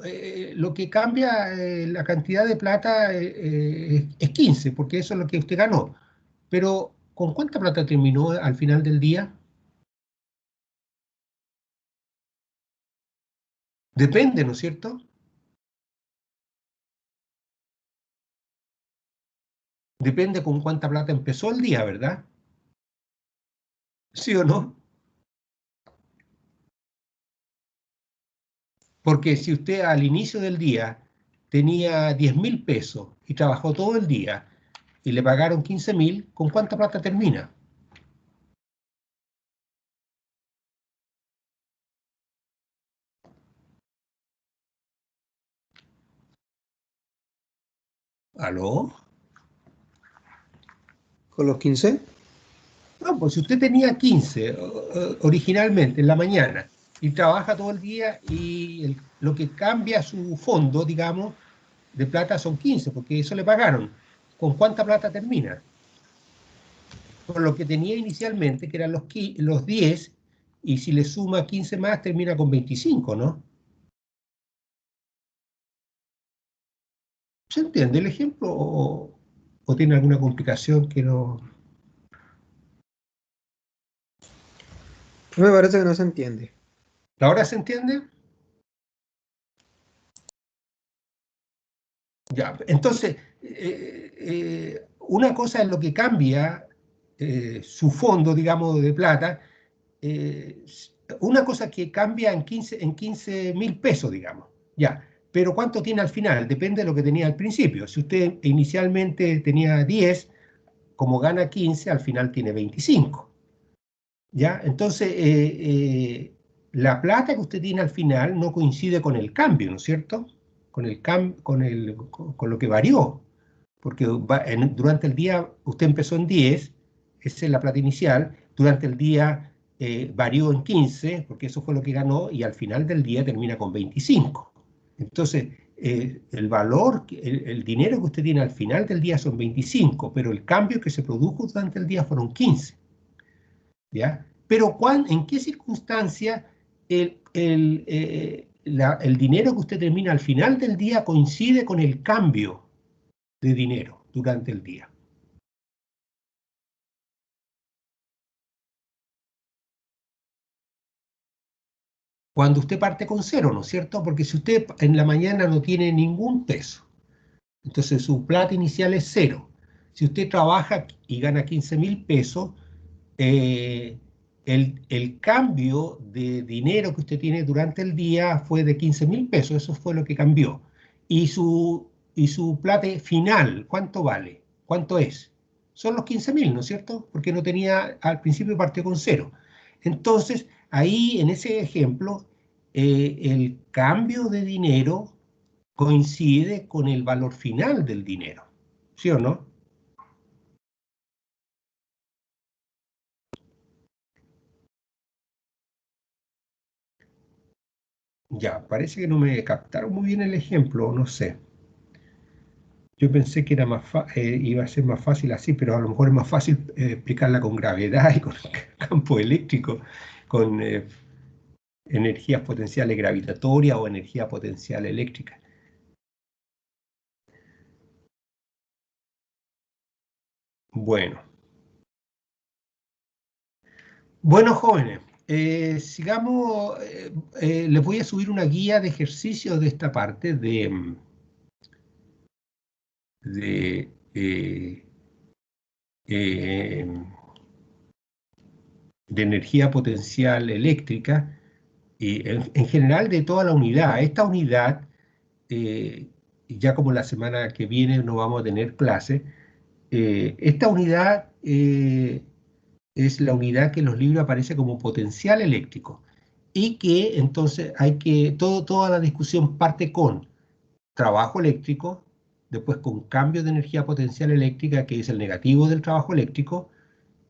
lo que cambia la cantidad de plata es 15, porque eso es lo que usted ganó. Pero, ¿con cuánta plata terminó al final del día? Depende, ¿no es cierto? Depende con cuánta plata empezó el día, ¿verdad? ¿Sí o no? Porque si usted al inicio del día tenía 10.000 pesos y trabajó todo el día y le pagaron 15.000, ¿con cuánta plata termina? ¿Aló? ¿Con los 15? No, pues si usted tenía 15 originalmente en la mañana y trabaja todo el día y lo que cambia su fondo, digamos, de plata son 15, porque eso le pagaron. ¿Con cuánta plata termina? Con lo que tenía inicialmente, que eran los 10, y si le suma 15 más, termina con 25, ¿no? ¿Se entiende el ejemplo o tiene alguna complicación que no? Me parece que no se entiende. ¿Ahora se entiende? Ya, entonces, una cosa es lo que cambia su fondo, digamos, de plata. Una cosa que cambia en 15.000 pesos, digamos. Ya, pero ¿cuánto tiene al final? Depende de lo que tenía al principio. Si usted inicialmente tenía 10, como gana 15, al final tiene 25. ¿Ya? Entonces, la plata que usted tiene al final no coincide con el cambio, ¿no es cierto? Con lo que varió. Porque durante el día usted empezó en 10, esa es la plata inicial, durante el día varió en 15, porque eso fue lo que ganó, y al final del día termina con 25. Entonces, el valor, el dinero que usted tiene al final del día son 25, pero el cambio que se produjo durante el día fueron 15. ¿Ya? Pero ¿en qué circunstancia el dinero que usted termina al final del día coincide con el cambio de dinero durante el día. Cuando usted parte con cero, ¿no es cierto? Porque si usted en la mañana no tiene ningún peso, entonces su plata inicial es cero. Si usted trabaja y gana 15.000 pesos, el cambio de dinero que usted tiene durante el día fue de 15.000 pesos, eso fue lo que cambió. Y su plata final, ¿cuánto vale? ¿Cuánto es? Son los 15.000, ¿no es cierto? Porque no tenía, al principio partió con cero. Entonces, ahí en ese ejemplo, el cambio de dinero coincide con el valor final del dinero, ¿sí o no? Ya, parece que no me captaron muy bien el ejemplo, no sé. Yo pensé que era iba a ser más fácil así, pero a lo mejor es más fácil explicarla con gravedad y con campo eléctrico, con energías potenciales gravitatorias o energía potencial eléctrica. Bueno. Bueno, jóvenes, sigamos. Les voy a subir una guía de ejercicios de esta parte de energía potencial eléctrica y en general de toda la unidad. Esta unidad, ya como la semana que viene no vamos a tener clase, esta unidad es la unidad que en los libros aparece como potencial eléctrico y que entonces toda la discusión parte con trabajo eléctrico, después con cambio de energía potencial eléctrica, que es el negativo del trabajo eléctrico,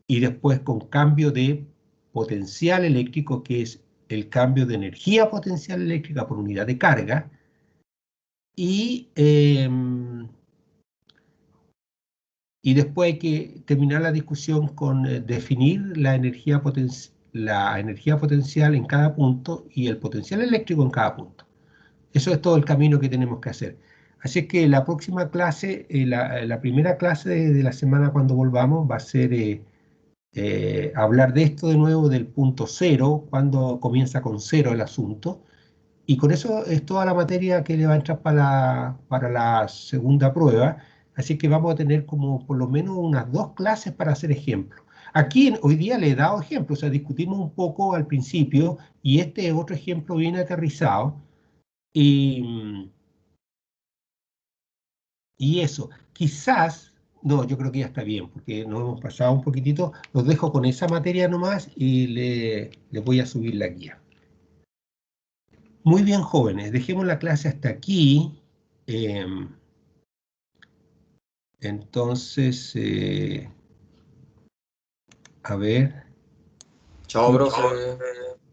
y después con cambio de potencial eléctrico, que es el cambio de energía potencial eléctrica por unidad de carga, y después hay que terminar la discusión con definir la energía potencial en cada punto y el potencial eléctrico en cada punto. Eso es todo el camino que tenemos que hacer. Así es que la próxima clase, la primera clase de la semana cuando volvamos va a ser hablar de esto de nuevo, del punto cero, cuando comienza con cero el asunto. Y con eso es toda la materia que le va a entrar para la segunda prueba. Así que vamos a tener como por lo menos unas 2 clases para hacer ejemplos. Aquí hoy día le he dado ejemplos, o sea, discutimos un poco al principio y este es otro ejemplo bien aterrizado. Y eso, quizás, no, yo creo que ya está bien, porque nos hemos pasado un poquitito, los dejo con esa materia nomás y le voy a subir la guía. Muy bien, jóvenes, dejemos la clase hasta aquí. Entonces, a ver. Chao, profe.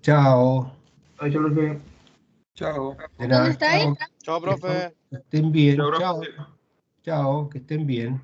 Chao. Ahí yo lo que. Chao. De nada, ¿Dónde estáis? chao. Chao, profe. Que estén bien. Chao, Chao. profe. Chao, que estén bien.